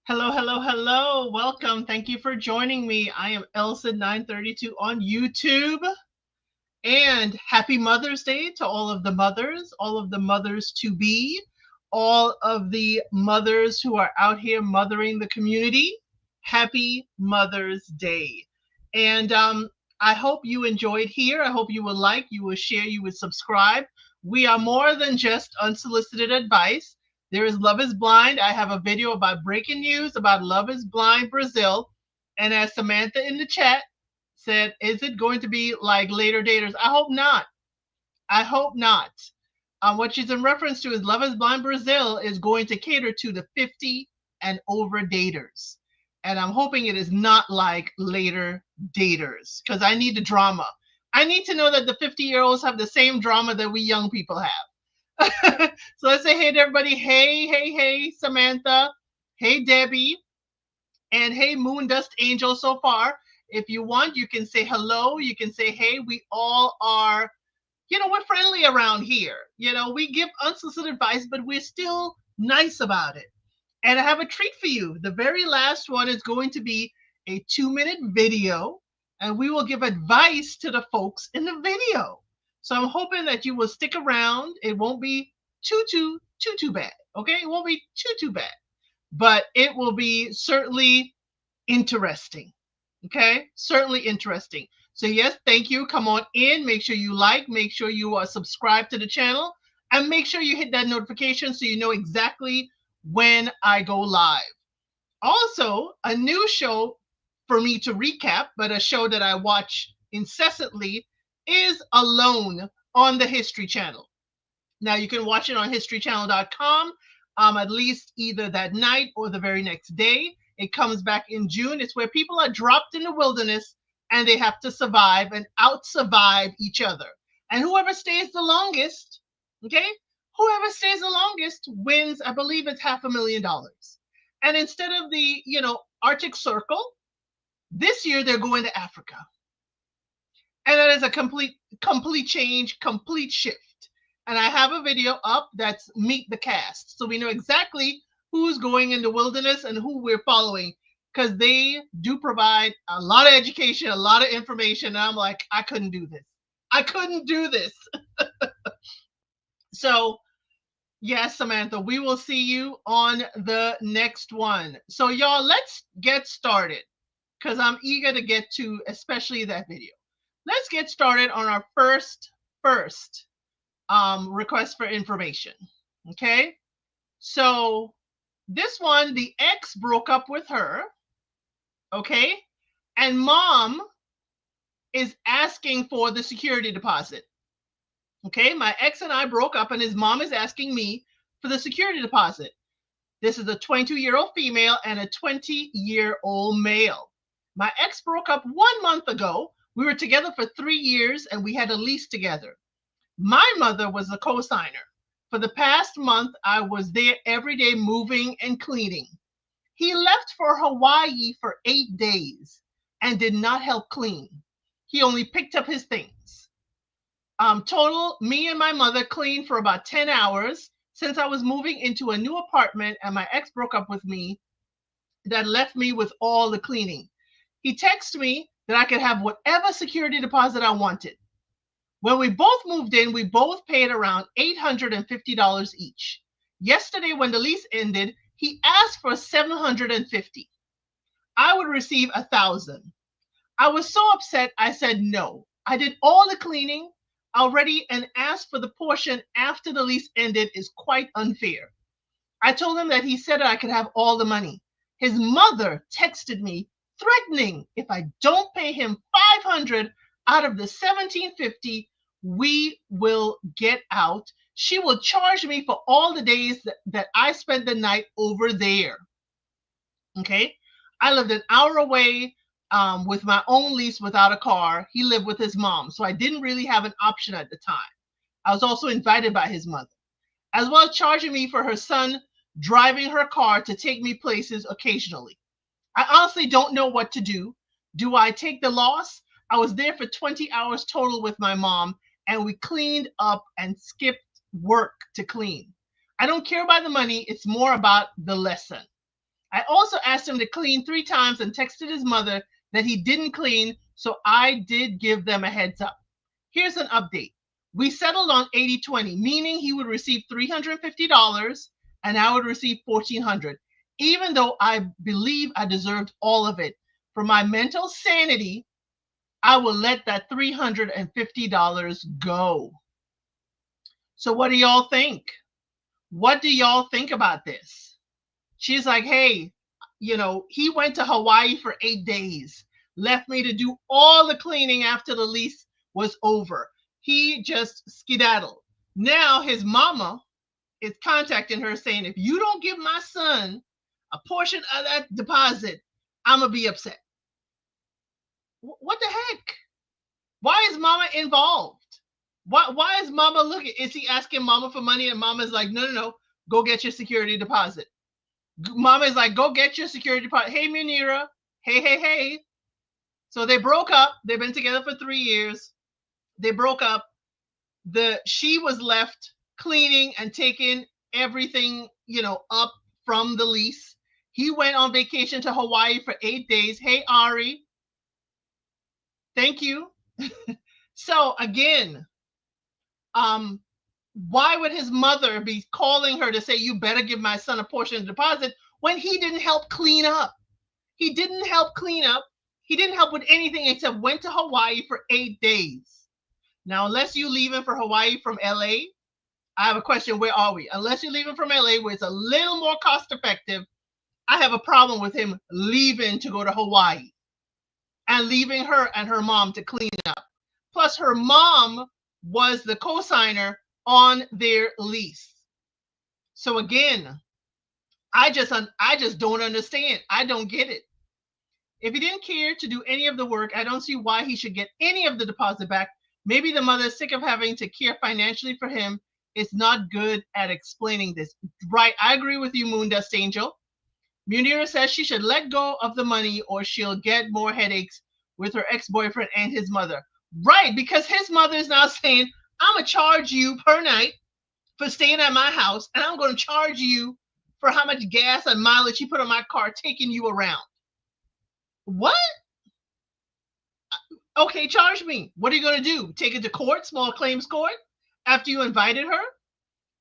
Hello, hello, hello. Welcome. Thank you for joining me. I am Elsa932 on YouTube. And happy Mother's Day to all of the mothers to be, all of the mothers who are out here mothering the community. Happy Mother's Day. And I hope you enjoyed here. I hope you will like, you will share, you will subscribe. We are more than just unsolicited advice. There is Love is Blind. I have a video about breaking news about Love is Blind Brazil. And as Samantha in the chat said, is it going to be like later daters? I hope not. I hope not. What she's in reference to is Love is Blind Brazil is going to cater to the 50 and over daters. And I'm hoping it is not like later daters because I need the drama. I need to know that the 50-year-olds have the same drama that we young people have. So let's say hey to everybody. Hey, hey, hey, Samantha. Hey, Debbie. And hey, Moon Dust Angel so far. If you want, you can say hello. You can say, hey, we all are, we're friendly around here. We give unsolicited advice, but we're still nice about it. And I have a treat for you. The very last one is going to be a 2-minute video, and we will give advice to the folks in the video. So I'm hoping that you will stick around. It won't be too bad. Okay. It won't be too bad, but it will be certainly interesting. Okay, certainly interesting. So yes, thank you. Come on in. Make sure you like, make sure you are subscribed to the channel, and make sure you hit that notification so you know exactly when I go live. Also, a new show for me to recap, but a show that I watch incessantly is Alone on the History Channel. Now you can watch it on historychannel.com at least either that night or the very next day. It comes back in June. It's where people are dropped in the wilderness and they have to survive and out-survive each other. And whoever stays the longest, okay, whoever stays the longest wins, I believe it's $500,000. And instead of the, Arctic Circle, this year they're going to Africa. And that is a complete change, complete shift. And I have a video up that's Meet the Cast. So we know exactly who's going in the wilderness and who we're following because they do provide a lot of education, a lot of information. And I'm like, I couldn't do this. I couldn't do this. So, yes, Samantha, we will see you on the next one. So, y'all, let's get started because I'm eager to get to especially that video. Let's get started on our first request for information. Okay, so this one, the ex broke up with her. Okay, and mom is asking for the security deposit. Okay, my ex and I broke up, and his mom is asking me for the security deposit. This is a 22-year-old female and a 20-year-old male. My ex broke up 1 month ago. We were together for 3 years, and we had a lease together. My mother was a co-signer. For the past month, I was there every day moving and cleaning. He left for Hawaii for 8 days and did not help clean. He only picked up his things. Total, me and my mother cleaned for about 10 hours since I was moving into a new apartment and my ex broke up with me. That left me with all the cleaning. He texted me that I could have whatever security deposit I wanted. When we both moved in, we both paid around $850 each. Yesterday, when the lease ended, he asked for $750. I would receive $1,000. I was so upset, I said no. I did all the cleaning already and asked for the portion after the lease ended is quite unfair. I told him that he said I could have all the money. His mother texted me threatening if I don't pay him $500 out of the $1,750, we will get out. She will charge me for all the days that I spent the night over there. Okay. I lived an hour away with my own lease without a car. He lived with his mom. So I didn't really have an option at the time. I was also invited by his mother, as well as charging me for her son driving her car to take me places occasionally. I honestly don't know what to do. Do I take the loss? I was there for 20 hours total with my mom, and we cleaned up and skipped work to clean. I don't care about the money. It's more about the lesson. I also asked him to clean 3 times and texted his mother that he didn't clean, so I did give them a heads up. Here's an update. We settled on 80-20, meaning he would receive $350 and I would receive $1,400, even though I believe I deserved all of it. For my mental sanity, I will let that $350 go. So what do y'all think? What do y'all think about this? She's like, hey, he went to Hawaii for 8 days, left me to do all the cleaning after the lease was over. He just skedaddled. Now his mama is contacting her saying, if you don't give my son a portion of that deposit, I'm going to be upset. What the heck? Why is mama involved? Why is mama looking? Is he asking mama for money and mama's like, no, go get your security deposit. Mama is like, go get your security deposit. Hey, Munira. Hey. So they broke up. They've been together for 3 years. They broke up. She was left cleaning and taking everything, up from the lease. He went on vacation to Hawaii for 8 days. Hey, Ari. Thank you. So again, why would his mother be calling her to say, you better give my son a portion of the deposit when he didn't help clean up? He didn't help clean up. He didn't help with anything except went to Hawaii for 8 days. Now, unless you're leaving for Hawaii from LA, I have a question. Where are we? Unless you're leaving from LA, where it's a little more cost effective, I have a problem with him leaving to go to Hawaii and leaving her and her mom to clean up. Plus, her mom was the co-signer on their lease. So again, I just don't understand. I don't get it. If he didn't care to do any of the work, I don't see why he should get any of the deposit back. Maybe the mother is sick of having to care financially for him. It's not good at explaining this. Right, I agree with you, Moon Dust Angel. Munira says she should let go of the money or she'll get more headaches with her ex-boyfriend and his mother. Right, because his mother is now saying, I'm going to charge you per night for staying at my house, and I'm going to charge you for how much gas and mileage you put on my car taking you around. What? Okay, charge me. What are you going to do? Take it to court, small claims court, after you invited her?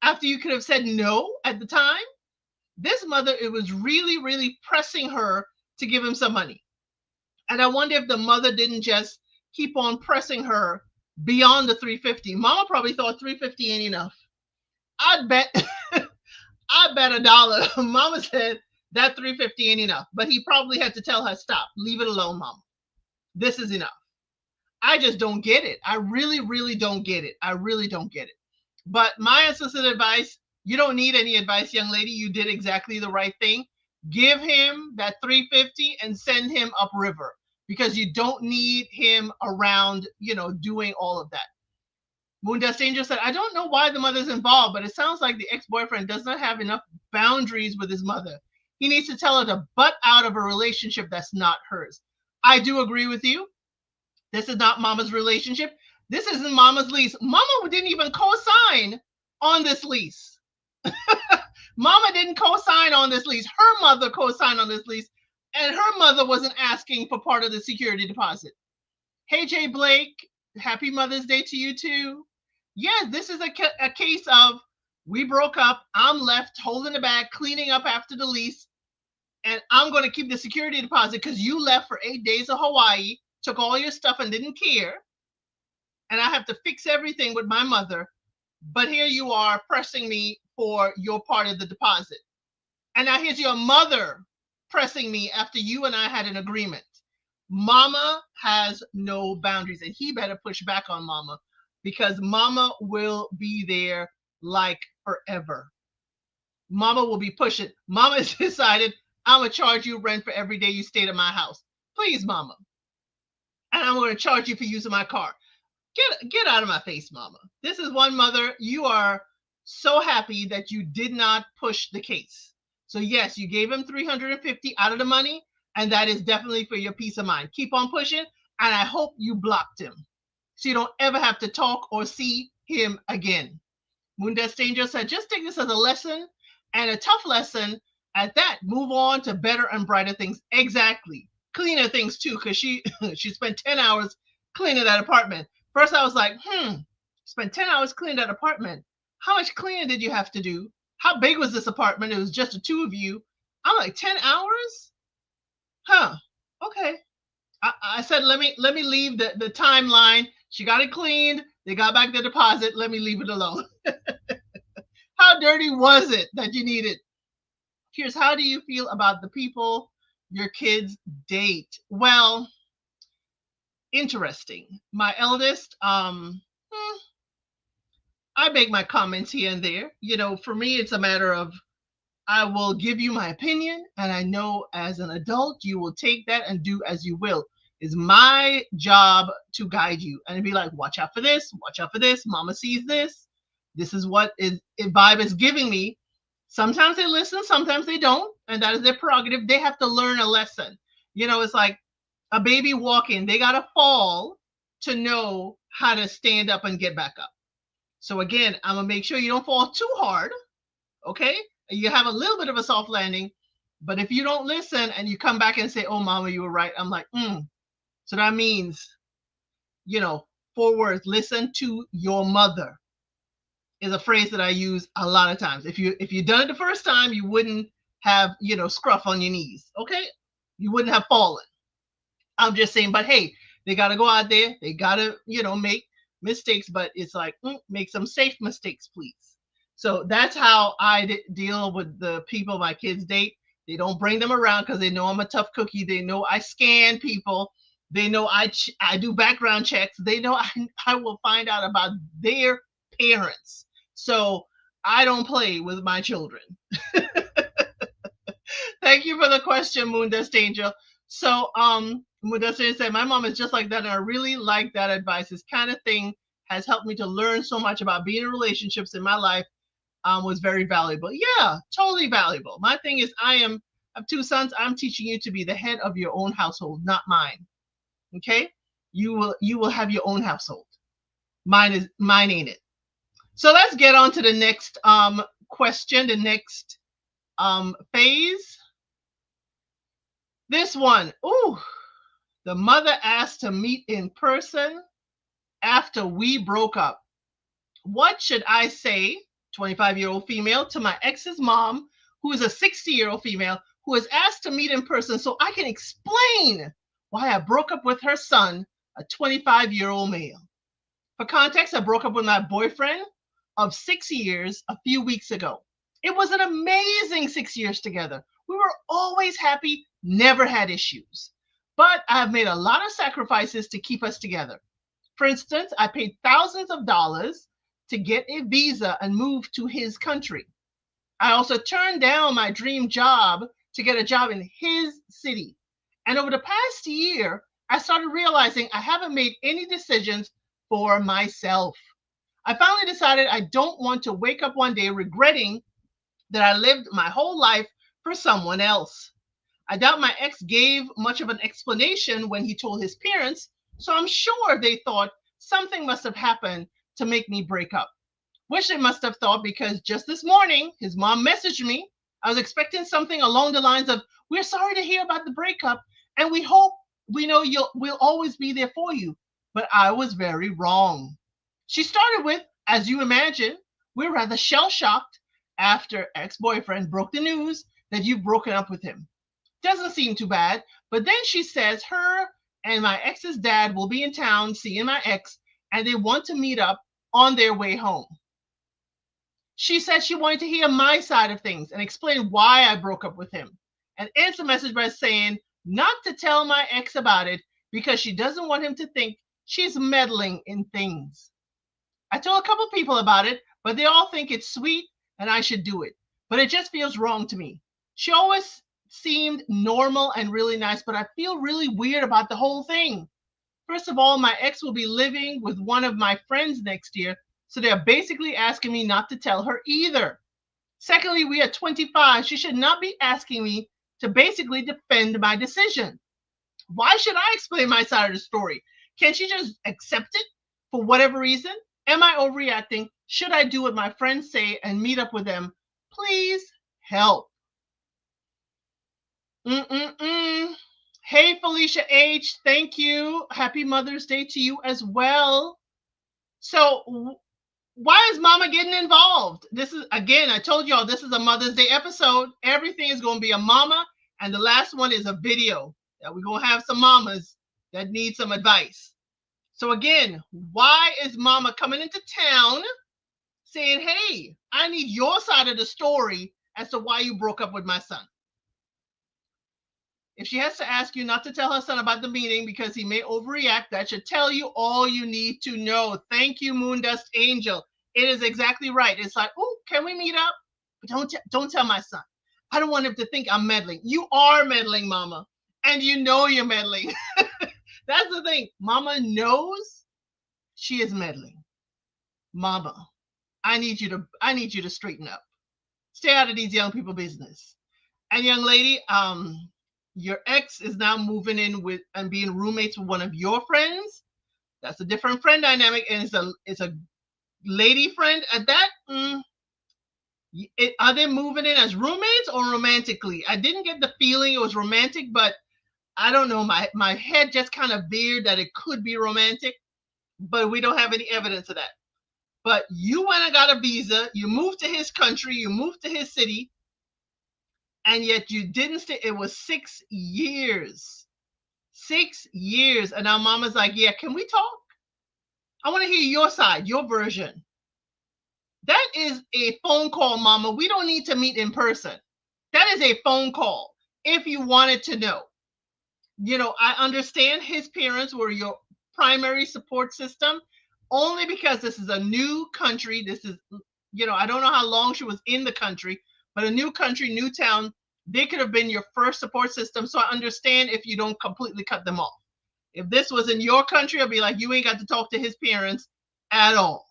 After you could have said no at the time? This mother, it was really, really pressing her to give him some money. And I wonder if the mother didn't just keep on pressing her beyond the $350. Mama probably thought $350 ain't enough. I bet $1. Mama said that $350 ain't enough. But he probably had to tell her, stop, leave it alone, Mama. This is enough. I just don't get it. I really, really don't get it. I really don't get it. But my unsolicited advice, you don't need any advice, young lady. You did exactly the right thing. Give him that $350 and send him upriver, because you don't need him around, doing all of that. Moon Dust Angel said, I don't know why the mother's involved, but it sounds like the ex-boyfriend does not have enough boundaries with his mother. He needs to tell her to butt out of a relationship that's not hers. I do agree with you. This is not Mama's relationship. This isn't Mama's lease. Mama didn't even co-sign on this lease. Mama didn't co-sign on this lease. Her mother co-signed on this lease, and her mother wasn't asking for part of the security deposit. Hey, Jay Blake, happy Mother's Day to you too. Yes, this is a case of we broke up. I'm left holding the bag, cleaning up after the lease, and I'm going to keep the security deposit because you left for 8 days of Hawaii, took all your stuff and didn't care. And I have to fix everything with my mother. But here you are pressing me for your part of the deposit. And now here's your mother pressing me after you and I had an agreement. Mama has no boundaries, and he better push back on Mama, because Mama will be there like forever. Mama will be pushing. Mama has decided, I'm going to charge you rent for every day you stayed at my house. Please, Mama. And I'm going to charge you for using my car. Get out of my face, Mama. This is one mother. You are so happy that you did not push the case. So yes, you gave him $350 out of the money, and that is definitely for your peace of mind. Keep on pushing, and I hope you blocked him so you don't ever have to talk or see him again. Moondust Angel said, just take this as a lesson, and a tough lesson, At that, move on to better and brighter things. Exactly. Cleaner things too, because she she spent 10 hours cleaning that apartment. First I was like, spent 10 hours cleaning that apartment. How much cleaning did you have to do? How big was this apartment? It was just the two of you. I'm like, 10 hours? Huh. Okay. I said, let me leave the timeline. She got it cleaned. They got back the deposit. Let me leave it alone. How dirty was it that you needed? Here's how do you feel about the people your kids date? Well, interesting. My eldest, I make my comments here and there. For me, it's a matter of I will give you my opinion, and I know as an adult, you will take that and do as you will. It's my job to guide you and be like, watch out for this, watch out for this. Mama sees this. This is what vibe is giving me. Sometimes they listen, sometimes they don't, and that is their prerogative. They have to learn a lesson. It's like a baby walking. They gotta fall to know how to stand up and get back up. So again, I'm gonna make sure you don't fall too hard. Okay, you have a little bit of a soft landing, but if you don't listen and you come back and say, oh mama, you were right, I'm like, so that means, you know 4 words: listen to your mother is a phrase that I use a lot of times. If you done it the first time, you wouldn't have scruff on your knees. Okay, you wouldn't have fallen. I'm just saying, but hey, they got to go out there, they got to make mistakes, but it's like, make some safe mistakes, please. So that's how I deal with the people my kids date. They don't bring them around because they know I'm a tough cookie. They know I scan people. They know I do background checks. They know I will find out about their parents. So I don't play with my children. Thank you for the question, Moondust Angel. So, Moondust Angel said, my mom is just like that, and I really like that advice. This kind of thing has helped me to learn so much about being in relationships in my life. Was very valuable. Yeah, totally valuable. My thing is, I have 2 sons. I'm teaching you to be the head of your own household, not mine. Okay, you will have your own household. Mine ain't it. So let's get on to the next question, the next phase. This one. Ooh, the mother asked to meet in person after we broke up. What should I say, 25-year-old female, to my ex's mom, who is a 60-year-old female, who is asked to meet in person so I can explain why I broke up with her son, a 25-year-old male? For context, I broke up with my boyfriend of 6 years a few weeks ago. It was an amazing 6 years together. We were always happy, never had issues. But I have made a lot of sacrifices to keep us together. For instance, I paid thousands of dollars to get a visa and move to his country. I also turned down my dream job to get a job in his city. And over the past year, I started realizing I haven't made any decisions for myself. I finally decided I don't want to wake up one day regretting that I lived my whole life for someone else. I doubt my ex gave much of an explanation when he told his parents, so I'm sure they thought something must have happened to make me break up. Which they must have thought, because just this morning, his mom messaged me. I was expecting something along the lines of, we're sorry to hear about the breakup, and we know we'll always be there for you. But I was very wrong. She started with, as you imagine, we're rather shell-shocked after ex-boyfriend broke the news that you've broken up with him. Doesn't seem too bad. But then she says her and my ex's dad will be in town seeing my ex, and they want to meet up on their way home. She said she wanted to hear my side of things and explain why I broke up with him, and ends the message by saying not to tell my ex about it because she doesn't want him to think she's meddling in things. I told a couple people about it, but they all think it's sweet and I should do it. But it just feels wrong to me. She always seemed normal and really nice, but I feel really weird about the whole thing. First of all, my ex will be living with one of my friends next year, so they're basically asking me not to tell her either. Secondly, we are 25. She should not be asking me to basically defend my decision. Why should I explain my side of the story? Can she just accept it for whatever reason? Am I overreacting? Should I do what my friends say and meet up with them? Please help. Mm-mm-mm. Hey, Felicia H. Thank you. Happy Mother's Day to you as well. So, why is Mama getting involved? This is, again, I told y'all this is a Mother's Day episode. Everything is going to be a mama, and the last one is a video that we're going to have some mamas that need some advice. So, again, why is Mama coming into town saying, hey, I need your side of the story as to why you broke up with my son? If she has to ask you not to tell her son about the meeting because he may overreact, that should tell you all you need to know. Thank you, Moondust Angel. It is exactly right. It's like, oh, can we meet up? But don't tell my son. I don't want him to think I'm meddling. You are meddling, Mama, and you know you're meddling. That's the thing. Mama knows she is meddling. Mama, I need you to straighten up. Stay out of these young people business. And young lady, your ex is now moving in with and being roommates with one of your friends. That's a different friend dynamic, and it's a lady friend. At that, are they moving in as roommates or romantically? I didn't get the feeling it was romantic, but I don't know. My head just kind of veered that it could be romantic, but we don't have any evidence of that. But you went and got a visa. You moved to his country. You moved to his city, and yet you didn't stay. It was 6 years. 6 years. And now Mama's like, yeah, can we talk? I want to hear your side, your version. That is a phone call, Mama. We don't need to meet in person. That is a phone call if you wanted to know. I understand his parents were your primary support system only because this is a new country. This is, I don't know how long she was in the country, but a new country, new town, they could have been your first support system. So I understand if you don't completely cut them off. If this was in your country, I'd be like, you ain't got to talk to his parents at all.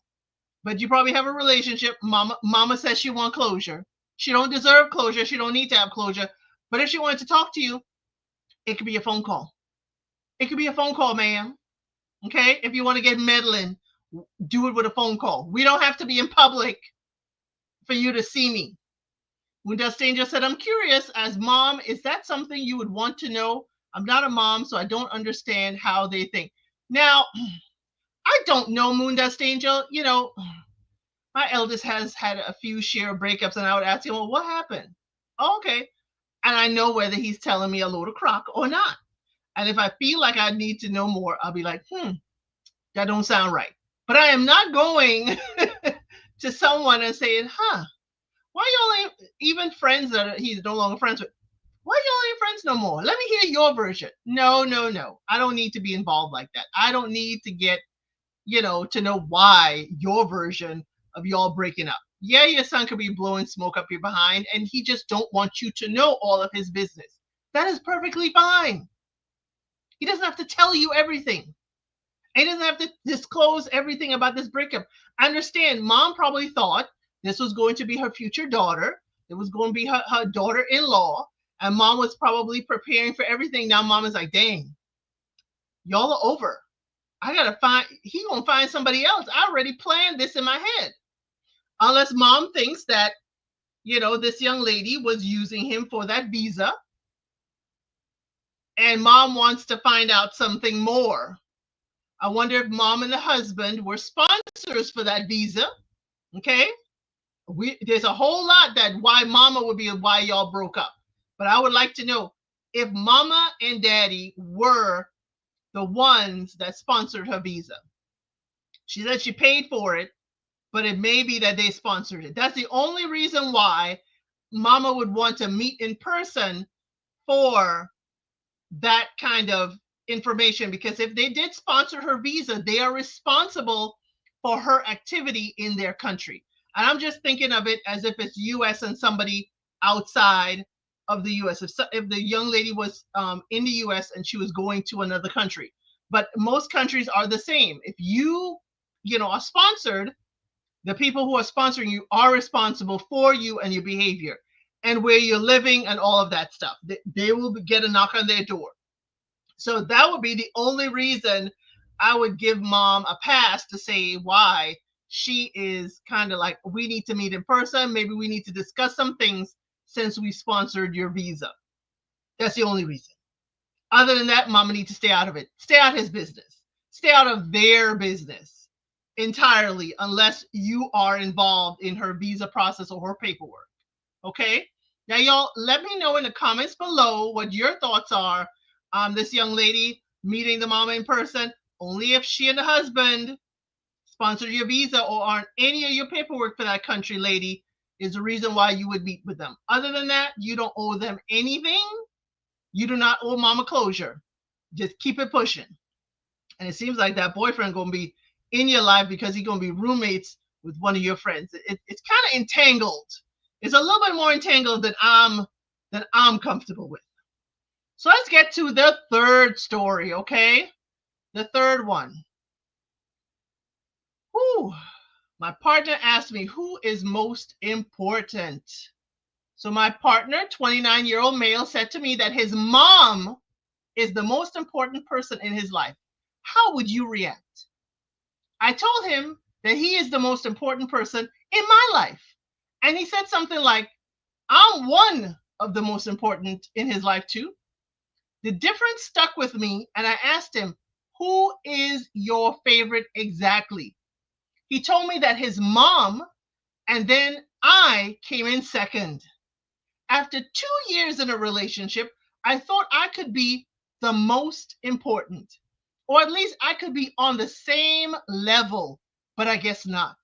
But you probably have a relationship. Mama says she wants closure. She don't deserve closure. She don't need to have closure. But if she wanted to talk to you, it could be a phone call. It could be a phone call, ma'am. Okay? If you want to get meddling, do it with a phone call. We don't have to be in public for you to see me. When Dustin just said, I'm curious, as mom, is that something you would want to know? I'm not a mom, so I don't understand how they think. Now, I don't know, Moon Dust Angel. My eldest has had a few share breakups, and I would ask him, well, what happened? Oh, okay. And I know whether he's telling me a load of crock or not. And if I feel like I need to know more, I'll be like, that don't sound right. But I am not going to someone and saying, why y'all ain't even friends that he's no longer friends with? Why y'all ain't friends no more? Let me hear your version. No, no, no. I don't need to be involved like that. I don't need to get, to know why your version of y'all breaking up. Yeah, your son could be blowing smoke up your behind, and he just don't want you to know all of his business. That is perfectly fine. He doesn't have to tell you everything. He doesn't have to disclose everything about this breakup. I understand mom probably thought this was going to be her future daughter. It was going to be her daughter-in-law. And mom was probably preparing for everything. Now mom is like, dang, y'all are over. He gonna find somebody else. I already planned this in my head. Unless mom thinks that, this young lady was using him for that visa. And mom wants to find out something more. I wonder if mom and the husband were sponsors for that visa. Okay. There's a whole lot that why mama would be why y'all broke up. But I would like to know if mama and daddy were the ones that sponsored her visa. She said she paid for it, but it may be that they sponsored it. That's the only reason why mama would want to meet in person for that kind of information, because if they did sponsor her visa, they are responsible for her activity in their country. And I'm just thinking of it as if it's US and somebody outside of the US. If the young lady was in the US and she was going to another country. But most countries are the same. If you are sponsored, the people who are sponsoring you are responsible for you and your behavior and where you're living and all of that stuff. They will get a knock on their door. So that would be the only reason I would give mom a pass to say why she is kind of like, we need to meet in person. Maybe we need to discuss some things since we sponsored your visa. That's the only reason. Other than that, mama needs to stay out of it. Stay out of his business. Stay out of their business entirely unless you are involved in her visa process or her paperwork. Okay? Now, y'all, let me know in the comments below what your thoughts are on this young lady meeting the mama in person. Only if she and the husband sponsored your visa or on any of your paperwork for that country, lady, is the reason why you would meet with them. Other than that, you don't owe them anything. You do not owe mama closure. Just keep it pushing. And it seems like that boyfriend gonna be in your life because he's gonna be roommates with one of your friends. It's kind of entangled. It's a little bit more entangled than I'm comfortable with. So let's get to the third story, okay? The third one. Whew. My partner asked me who is most important. So my partner, 29-year-old male, said to me that his mom is the most important person in his life. How would you react? I told him that he is the most important person in my life. And he said something like, I'm one of the most important in his life too. The difference stuck with me, and I asked him, who is your favorite exactly? He told me that his mom, and then I came in second. After 2 years in a relationship, I thought I could be the most important, or at least I could be on the same level, but I guess not.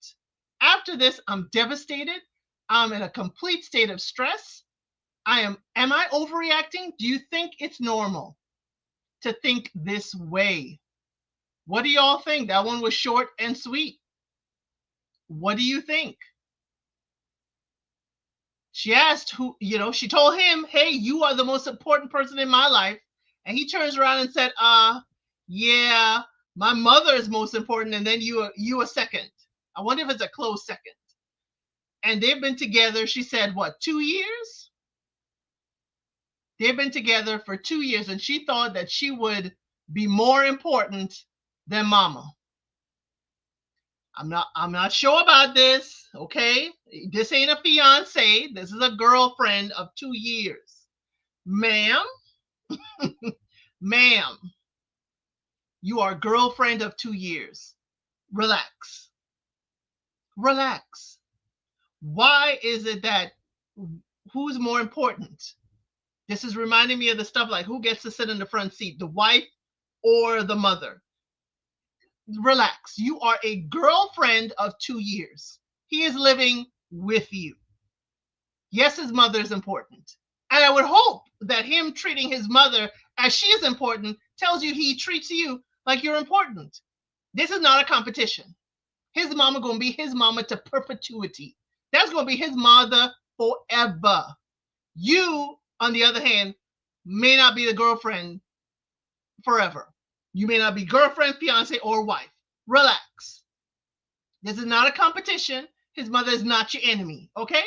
After this, I'm devastated. I'm in a complete state of stress. Am I overreacting? Do you think it's normal to think this way? What do y'all think? That one was short and sweet. What do you think? She asked she told him, hey, you are the most important person in my life. And he turns around and said, yeah, my mother is most important. And then you a second. I wonder if it's a close second. And they've been together, she said, what, 2 years? They've been together for 2 years. And she thought that she would be more important than mama. I'm not sure about this, okay? This ain't a fiance. This is a girlfriend of 2 years. Ma'am, ma'am, you are a girlfriend of 2 years. Relax. Relax. Why is it that who's more important? This is reminding me of the stuff like who gets to sit in the front seat, the wife or the mother? Relax. You are a girlfriend of 2 years. He is living with you. Yes, his mother is important. And I would hope that him treating his mother as she is important tells you he treats you like you're important. This is not a competition. His mama going to be his mama to perpetuity. That's going to be his mother forever. You, on the other hand, may not be the girlfriend forever. You may not be girlfriend, fiance, or wife. Relax. This is not a competition. His mother is not your enemy, okay?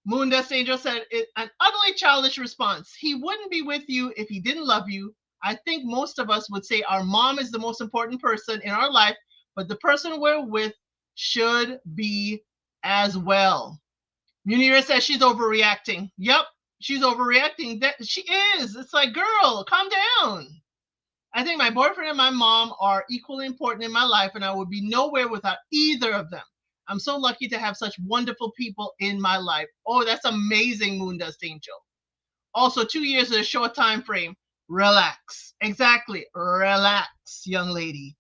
Moon Dust Angel said, an utterly childish response. He wouldn't be with you if he didn't love you. I think most of us would say our mom is the most important person in our life, but the person we're with should be as well. Munira says she's overreacting. Yep, she's overreacting. That she is. It's like, girl, calm down. I think my boyfriend and my mom are equally important in my life, and I would be nowhere without either of them. I'm so lucky to have such wonderful people in my life. Oh, that's amazing, Moon Dust Angel. Also, 2 years is a short time frame. Relax. Exactly. Relax, young lady.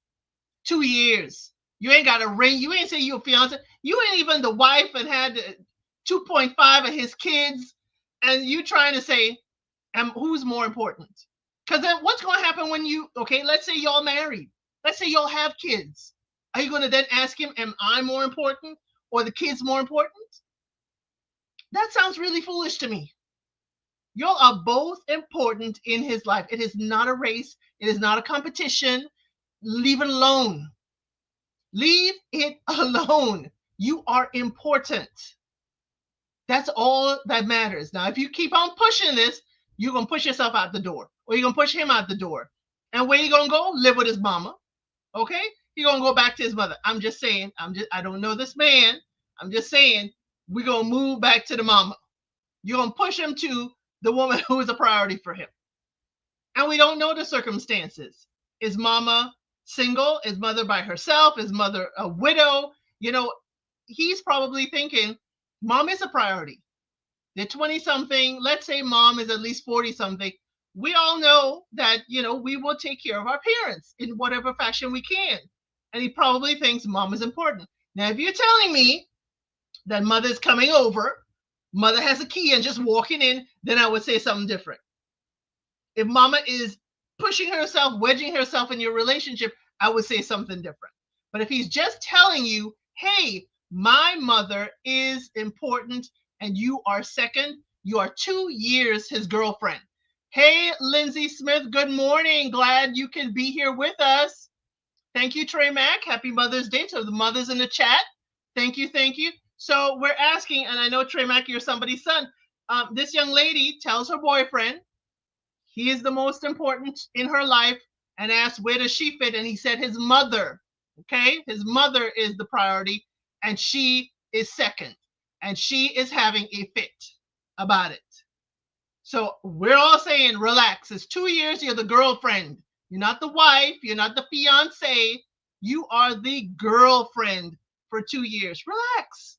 2 years. You ain't got a ring. You ain't say you a fiance. You ain't even the wife and had 2.5 of his kids. And you trying to say, who's more important? Because then what's going to happen when let's say y'all married. Let's say y'all have kids. Are you going to then ask him, am I more important or the kids more important? That sounds really foolish to me. Y'all are both important in his life. It is not a race. It is not a competition. Leave it alone. Leave it alone. You are important. That's all that matters. Now, if you keep on pushing this, you're going to push yourself out the door, or you're going to push him out the door. And where you going to go? Live with his mama. Okay? He's going to go back to his mother. I'm just saying, I don't know this man. I'm just saying, we're going to move back to the mama. You're going to push him to the woman who is a priority for him. And we don't know the circumstances. Is mama single? Is mother by herself? Is mother a widow? You know, he's probably thinking mom is a priority. They're 20 something. Let's say mom is at least 40 something. We all know that, we will take care of our parents in whatever fashion we can. And he probably thinks mom is important. Now, if you're telling me that mother's coming over, mother has a key and just walking in, then I would say something different. If mama is pushing herself, wedging herself in your relationship, I would say something different. But if he's just telling you, hey, my mother is important and you are second, you are 2 years his girlfriend. Hey, Lindsay Smith, good morning. Glad you can be here with us. Thank you, Trey Mack. Happy Mother's Day to the mothers in the chat. Thank you, thank you. So we're asking, and I know, Trey Mack, you're somebody's son. This young lady tells her boyfriend he is the most important in her life and asked where does she fit, and he said his mother. Okay, his mother is the priority and she is second, and she is having a fit about it. So we're all saying relax. It's 2 years. You're the girlfriend. You're not the wife. You're not the fiance. You are the girlfriend for 2 years. Relax.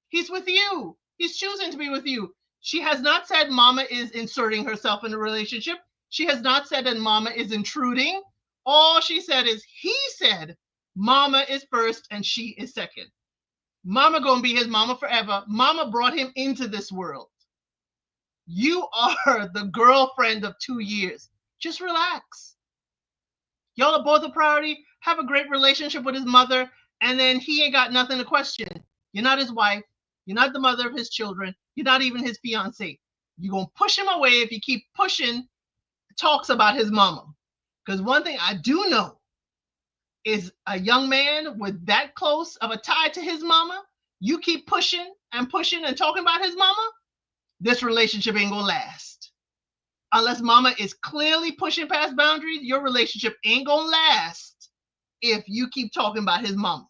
He's with you. He's choosing to be with you. She has not said mama is inserting herself in a relationship. She has not said that mama is intruding. All she said is he said mama is first and she is second. Mama gonna be his mama forever. Mama brought him into this world. You are the girlfriend of 2 years. Just relax. Y'all are both a priority. Have a great relationship with his mother, and then he ain't got nothing to question. You're not his wife. You're not the mother of his children. You're not even his fiance. You're going to push him away if you keep pushing talks about his mama. Because one thing I do know is a young man with that close of a tie to his mama, you keep pushing and pushing and talking about his mama, this relationship ain't going to last. Unless mama is clearly pushing past boundaries, your relationship ain't going to last if you keep talking about his mama.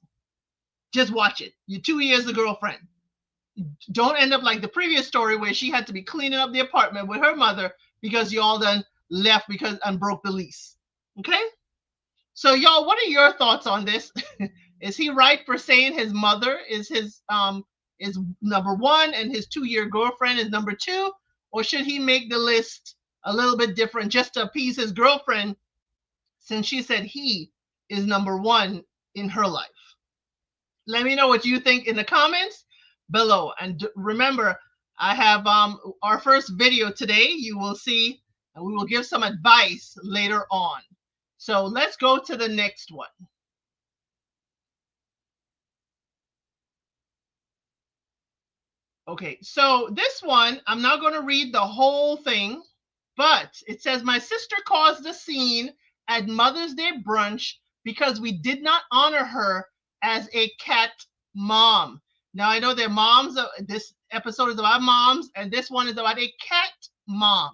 Just watch it. You're 2 years the girlfriend. Don't end up like the previous story where she had to be cleaning up the apartment with her mother because y'all done left because and broke the lease. Okay? So y'all, what are your thoughts on this? Is he right for saying his mother is his is number one and his 2 year girlfriend is number two? Or should he make the list a little bit different just to appease his girlfriend since she said he is number one in her life? Let me know what you think in the comments below. And remember, I have our first video today. You will see, and we will give some advice later on. So let's go to the next one. Okay, so this one, I'm not going to read the whole thing, but it says, my sister caused a scene at Mother's Day brunch because we did not honor her as a cat mom. Now, I know they're moms. This episode is about moms, and this one is about a cat mom.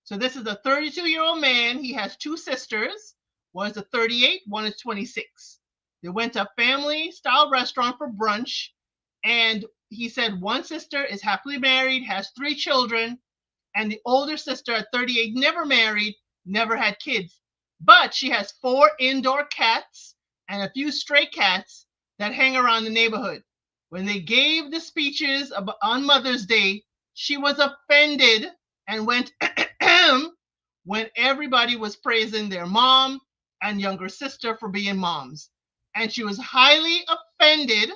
So this is a 32-year-old man. He has two sisters. One is a 38, one is 26. They went to a family-style restaurant for brunch, and he said one sister is happily married, has 3 children, and the older sister at 38 never married, never had kids. But she has 4 indoor cats and a few stray cats that hang around the neighborhood. When they gave the speeches on Mother's Day, she was offended and went when everybody was praising their mom and younger sister for being moms. And she was highly offended.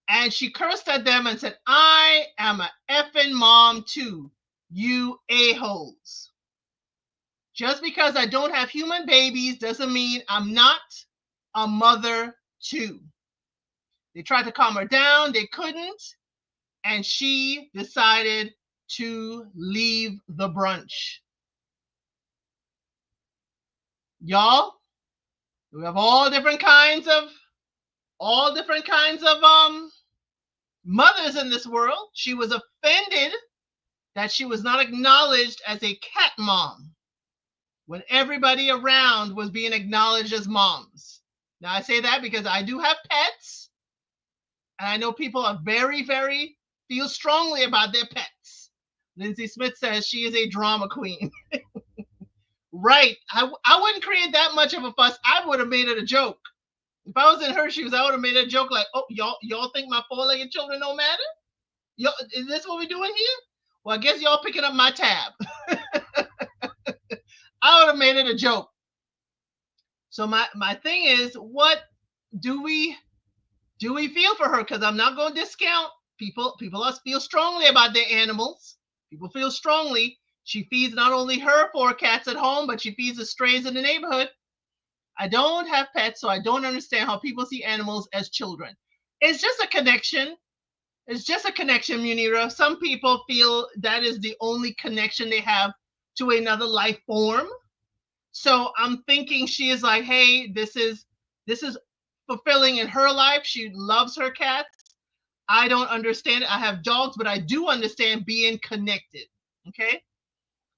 And she cursed at them and said, I am a effing mom too, you a-holes. Just because I don't have human babies doesn't mean I'm not a mother too. They tried to calm her down, they couldn't, and she decided to leave the brunch. Y'all, we have all different kinds of mothers in this world. She was offended that she was not acknowledged as a cat mom when everybody around was being acknowledged as moms. Now, I say that because I do have pets, and I know people are very, very feel strongly about their pets. Lindsay Smith says she is a drama queen. Right. I wouldn't create that much of a fuss. I would have made it a joke. If I was in her shoes, I would have made a joke like, "Oh, y'all think my four-legged children don't matter? Y'all, is this what we're doing here? Well, I guess y'all picking up my tab." I would have made it a joke. So my thing is, what do we feel for her? Because I'm not going to discount people. People feel strongly about their animals. People feel strongly. She feeds not only her four cats at home, but she feeds the strays in the neighborhood. I don't have pets, so I don't understand how people see animals as children. It's just a connection. It's just a connection, Munira. Some people feel that is the only connection they have to another life form. So I'm thinking she is like, hey, this is fulfilling in her life. She loves her cats. I don't understand it. I have dogs, but I do understand being connected. Okay.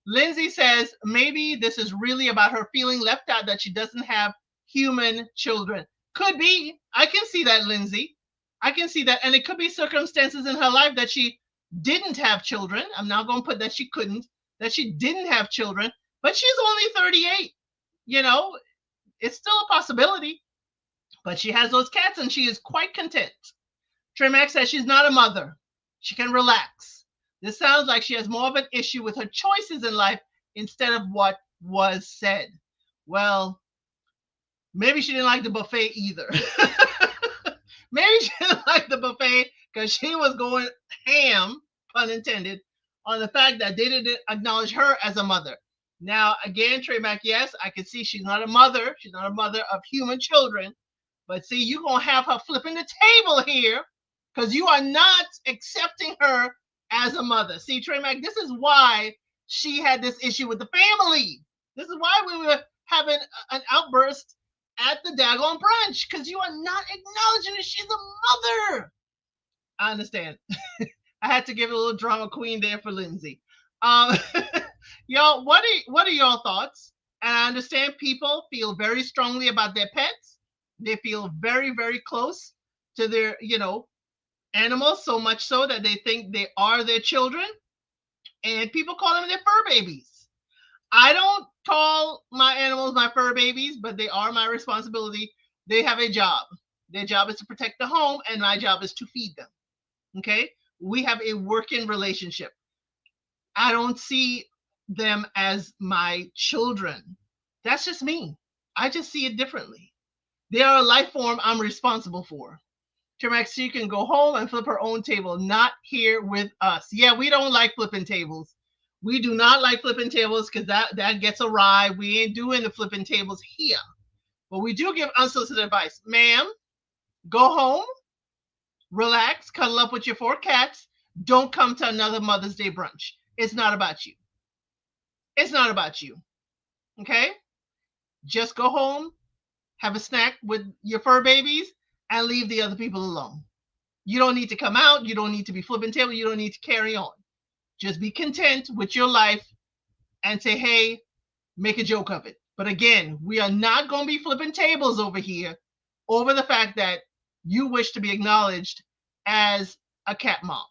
Lindsay says maybe this is really about her feeling left out, that she doesn't have human children. Could be. I can see that, Lindsay. I can see that. And it could be circumstances in her life that she didn't have children. I'm not going to put that she couldn't, that she didn't have children, but she's only 38. You know, it's still a possibility, but she has those cats and she is quite content. Tremax says she's not a mother. She can relax. This sounds like she has more of an issue with her choices in life instead of what was said. Well, maybe she didn't like the buffet either. Maybe she didn't like the buffet because she was going ham, pun intended, on the fact that they didn't acknowledge her as a mother. Now, again, Tremac, yes, I can see she's not a mother. She's not a mother of human children. But see, you're going to have her flipping the table here because you are not accepting her as a mother. See, Tremac, this is why she had this issue with the family. This is why we were having an outburst at the daggone brunch, because you are not acknowledging that she's a mother. I understand. I had to give it a little drama queen there for Lindsay. Y'all, what are y'all thoughts? And I understand people feel very strongly about their pets. They feel very, very close to their, animals, so much so that they think they are their children. And people call them their fur babies. I don't call my animals my fur babies, but they are my responsibility. They have a job. Their job is to protect the home, and my job is to feed them. Okay? We have a working relationship. I don't see them as my children. That's just me. I just see it differently. They are a life form I'm responsible for. Tremaxie can go home and flip her own table, not here with us. Yeah, we don't like flipping tables. We do not like flipping tables because that gets awry. We ain't doing the flipping tables here. But we do give unsolicited advice. Ma'am, go home, relax, cuddle up with your four cats. Don't come to another Mother's Day brunch. It's not about you. It's not about you. Okay? Just go home, have a snack with your fur babies, and leave the other people alone. You don't need to come out. You don't need to be flipping tables. You don't need to carry on. Just be content with your life and say, hey, make a joke of it. But again, we are not going to be flipping tables over here over the fact that you wish to be acknowledged as a cat mom.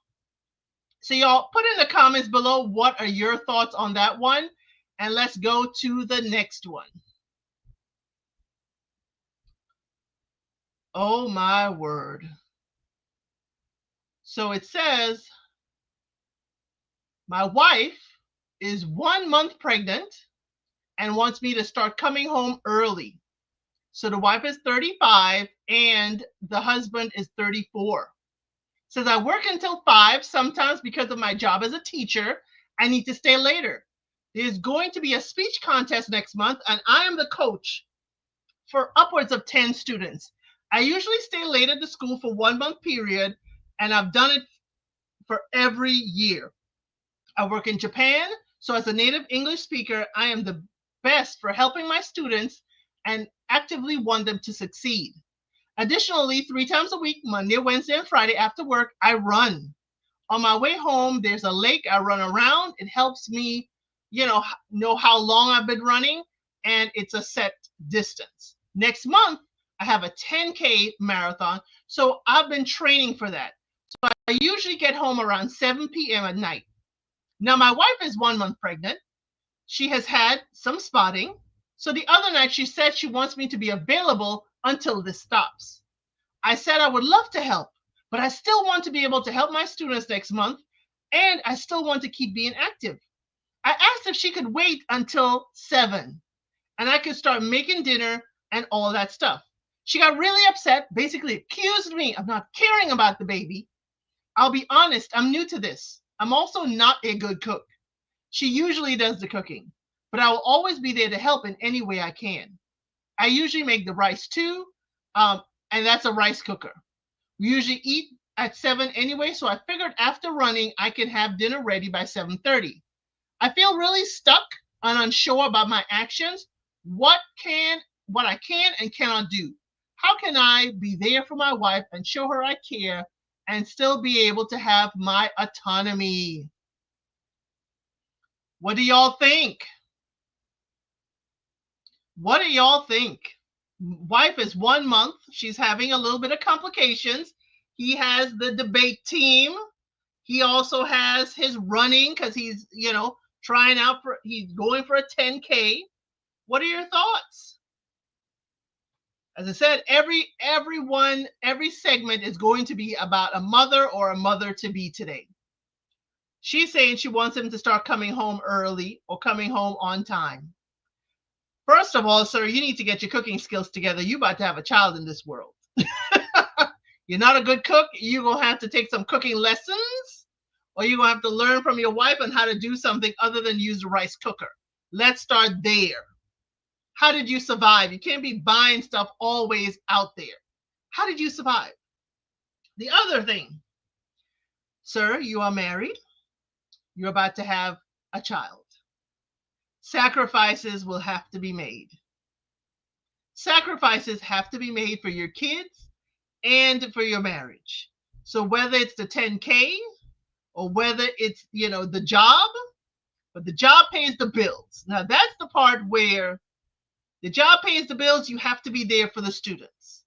So y'all put in the comments below, what are your thoughts on that one? And let's go to the next one. Oh my word. So it says, my wife is 1 month pregnant and wants me to start coming home early. So the wife is 35 and the husband is 34. Says I work until 5. Sometimes because of my job as a teacher, I need to stay later. There's going to be a speech contest next month and I am the coach for upwards of 10 students. I usually stay late at the school for 1 month period, and I've done it for every year. I work in Japan, so as a native English speaker, I am the best for helping my students and actively want them to succeed. Additionally, 3 times a week, Monday, Wednesday, and Friday after work, I run. On my way home, there's a lake. I run around. It helps me, know how long I've been running, and it's a set distance. Next month, I have a 10K marathon, so I've been training for that. So I usually get home around 7 p.m. at night. Now, my wife is 1 month pregnant. She has had some spotting. So the other night she said she wants me to be available until this stops. I said I would love to help, but I still want to be able to help my students next month, and I still want to keep being active. I asked if she could wait until 7 and I could start making dinner and all that stuff. She got really upset, basically accused me of not caring about the baby. I'll be honest, I'm new to this. I'm also not a good cook. She usually does the cooking, but I will always be there to help in any way I can. I usually make the rice too, um, and that's a rice cooker. We usually eat at 7 anyway, so I figured after running, I can have dinner ready by 7:30. I feel really stuck and unsure about my actions, what can what I can and cannot do. How can I be there for my wife and show her I care and still be able to have my autonomy? What do y'all think? What do y'all think? Wife is 1 month. She's having a little bit of complications. He has the debate team. He also has his running because he's, trying out for, he's going for a 10K. What are your thoughts? As I said, every segment is going to be about a mother or a mother to be today. She's saying she wants him to start coming home early or coming home on time. First of all, sir, you need to get your cooking skills together. You're about to have a child in this world. You're not a good cook. You're going to have to take some cooking lessons, or you're going to have to learn from your wife on how to do something other than use the rice cooker. Let's start there. How did you survive? You can't be buying stuff always out there. How did you survive? The other thing, sir, you are married. You're about to have a child. Sacrifices will have to be made. Sacrifices have to be made for your kids and for your marriage. So whether it's the 10K or whether it's, the job, but the job pays the bills. Now that's the part where the job pays the bills. You have to be there for the students.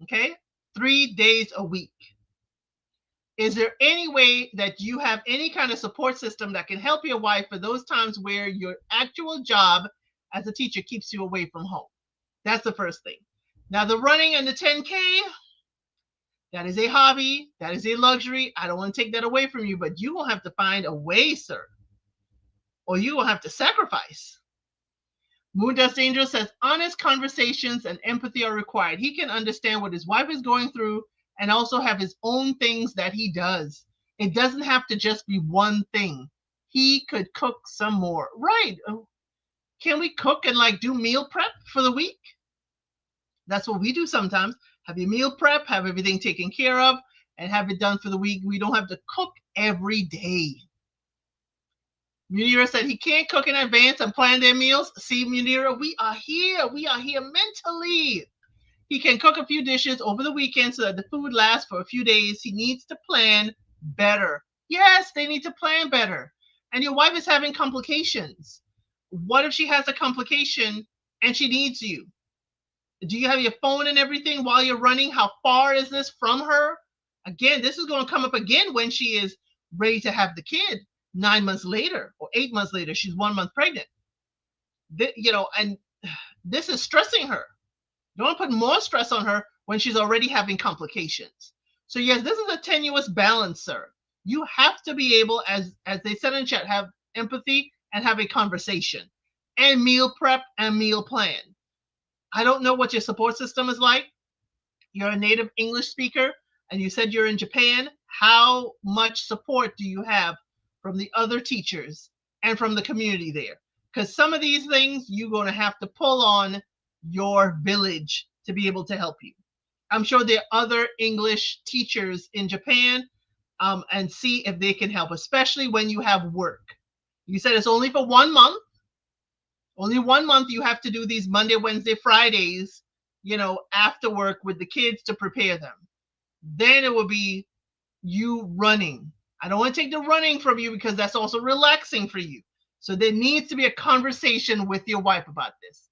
Okay? 3 days a week. Is there any way that you have any kind of support system that can help your wife for those times where your actual job as a teacher keeps you away from home? That's the first thing. Now, the running and the 10K, that is a hobby. That is a luxury. I don't want to take that away from you, but you will have to find a way, sir, or you will have to sacrifice. Moon Dust Angel says honest conversations and empathy are required. He can understand what his wife is going through and also have his own things that he does. It doesn't have to just be one thing. He could cook some more. Right. Can we cook and do meal prep for the week? That's what we do sometimes. Have your meal prep, have everything taken care of, and have it done for the week. We don't have to cook every day. Munira said he can't cook in advance and plan their meals. See, Munira, we are here. We are here mentally. He can cook a few dishes over the weekend so that the food lasts for a few days. He needs to plan better. Yes, they need to plan better. And your wife is having complications. What if she has a complication and she needs you? Do you have your phone and everything while you're running? How far is this from her? Again, this is going to come up again when she is ready to have the kid 9 months later or 8 months later. She's 1 month pregnant. And this is stressing her. Don't put more stress on her when she's already having complications. So yes, this is a tenuous balance, sir. You have to be able, as they said in chat, have empathy and have a conversation and meal prep and meal plan. I don't know what your support system is like. You're a native English speaker and you said you're in Japan. How much support do you have from the other teachers and from the community there? Because some of these things you're going to have to pull on your village to be able to help you. I'm sure there are other English teachers in Japan, and see if they can help, especially when you have work. You said it's only for 1 month. Only 1 month you have to do these Monday, Wednesday, Fridays, after work with the kids to prepare them. Then it will be you running. I don't want to take the running from you because that's also relaxing for you. So there needs to be a conversation with your wife about this.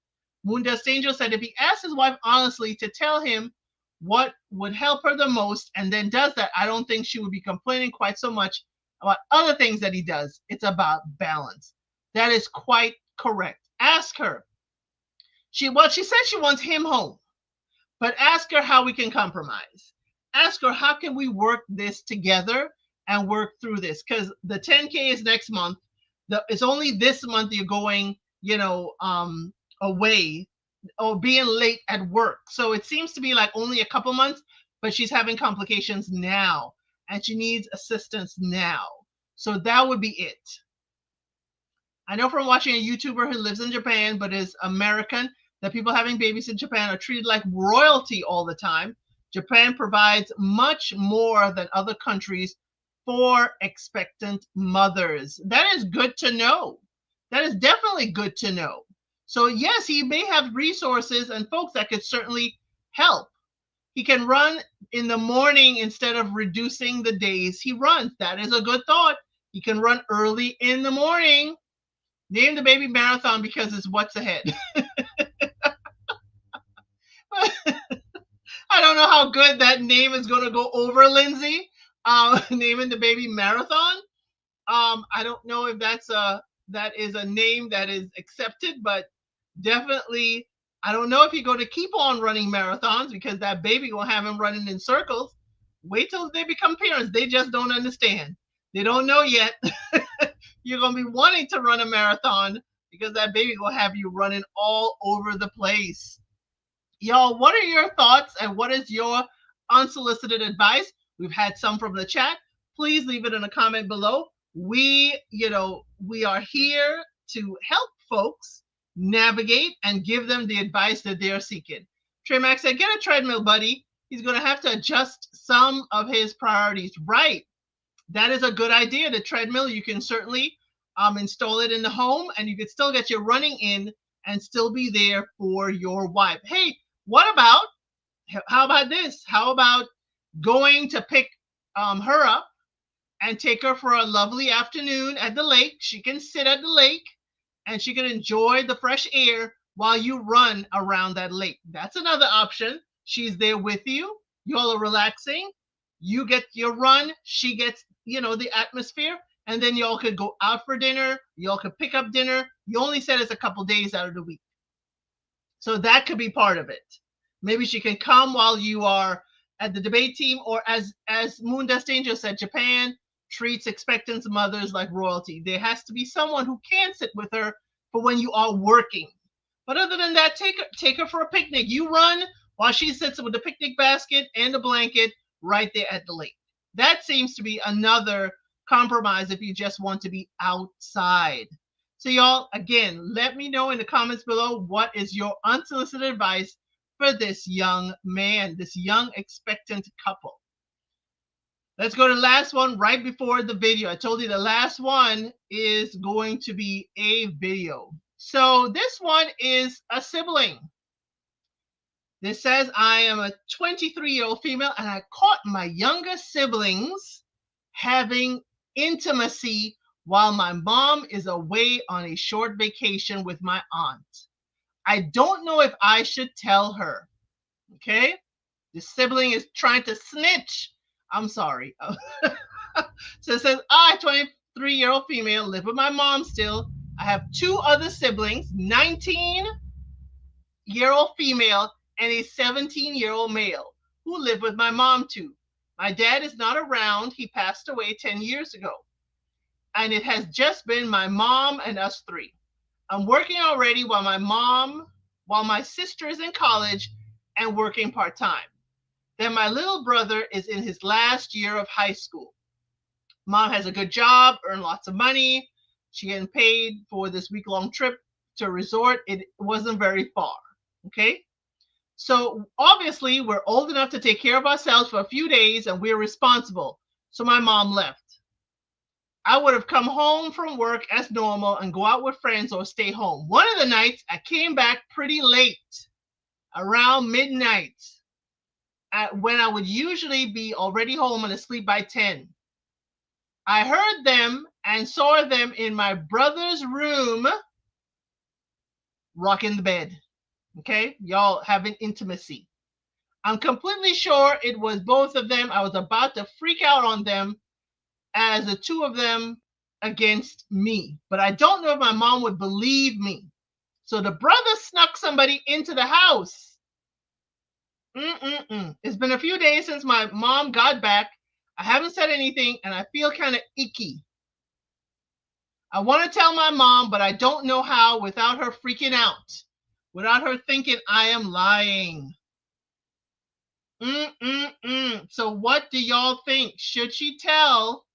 Moon Dust Angel said if he asks his wife honestly to tell him what would help her the most and then does that, I don't think she would be complaining quite so much about other things that he does. It's about balance. That is quite correct. Ask her. She said she wants him home, but ask her how we can compromise. Ask her how can we work this together and work through this, because the 10K is next month. It's only this month you're going, away or being late at work. So it seems to be like only a couple months, but she's having complications now and she needs assistance now. So that would be it. I know from watching a YouTuber who lives in Japan but is American that people having babies in Japan are treated like royalty all the time. Japan provides much more than other countries for expectant mothers. That is good to know. That is definitely good to know. So, yes, he may have resources and folks that could certainly help. He can run in the morning instead of reducing the days he runs. That is a good thought. He can run early in the morning. Name the baby marathon because it's what's ahead. I don't know how good that name is going to go over, Lindsay. Naming the baby marathon. I don't know if that is a name that is accepted, but definitely, I don't know if you're going to keep on running marathons because that baby will have him running in circles. Wait till they become parents. They just don't understand. They don't know yet. You're going to be wanting to run a marathon because that baby will have you running all over the place. Y'all, what are your thoughts and what is your unsolicited advice? We've had some from the chat. Please leave it in a comment below. We are here to help folks navigate and give them the advice that they're seeking. Trey Max said, get a treadmill, buddy. He's going to have to adjust some of his priorities. Right. That is a good idea. The treadmill, you can certainly install it in the home and you can still get your running in and still be there for your wife. Hey, how about this? How about going to pick her up and take her for a lovely afternoon at the lake? She can sit at the lake and she can enjoy the fresh air while you run around that lake. That's another option. She's there with you. You all are relaxing. You get your run. She gets, the atmosphere. And then y'all could go out for dinner. Y'all could pick up dinner. You only said it's a couple days out of the week. So that could be part of it. Maybe she can come while you are at the debate team, or as Moon Dust Angel said, Japan treats expectant mothers like royalty. There has to be someone who can sit with her for when you are working. But other than that, take her for a picnic. You run while she sits with the picnic basket and a blanket right there at the lake. That seems to be another compromise if you just want to be outside. So y'all, again, let me know in the comments below what is your unsolicited advice for this young man, this young expectant couple. Let's go to the last one right before the video. I told you the last one is going to be a video. So this one is a sibling. This says, I am a 23-year-old female and I caught my younger siblings having intimacy while my mom is away on a short vacation with my aunt. I don't know if I should tell her. Okay? The sibling is trying to snitch. I'm sorry. So it says, I, 23-year-old female, live with my mom still. I have two other siblings, 19-year-old female and a 17-year-old male who live with my mom too. My dad is not around. He passed away 10 years ago. And it has just been my mom and us three. I'm working already while my sister is in college and working part-time. Then my little brother is in his last year of high school. Mom has a good job, earned lots of money. She getting paid for this week-long trip to a resort. It wasn't very far. Okay? So obviously we're old enough to take care of ourselves for a few days and we're responsible. So my mom left. I would have come home from work as normal and go out with friends or stay home. One of the nights I came back pretty late, around midnight, when I would usually be already home and asleep by 10. I heard them and saw them in my brother's room rocking the bed. Okay, y'all having intimacy. I'm completely sure it was both of them. I was about to freak out on them as the two of them against me. But I don't know if my mom would believe me. So the brother snuck somebody into the house. It's been a few days since my mom got back. I haven't said anything and I feel kind of icky. I want to tell my mom, but I don't know how without her freaking out, without her thinking I am lying. So what do y'all think? Should she tell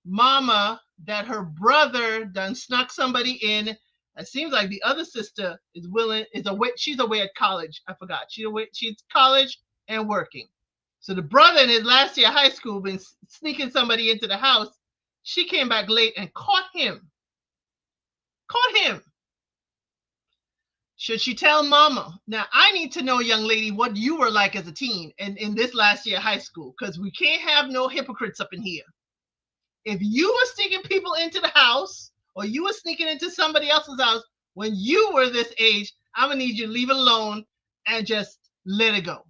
mama that her brother done snuck somebody in? It seems like the other sister is away. She's away at college. I forgot. She's college and working. So the brother in his last year of high school been sneaking somebody into the house. She came back late and caught him. Caught him. Should she tell mama? Now, I need to know, young lady, what you were like as a teen and in this last year of high school, because we can't have no hypocrites up in here. If you were sneaking people into the house or you were sneaking into somebody else's house when you were this age, I'm going to need you to leave it alone and just let it go.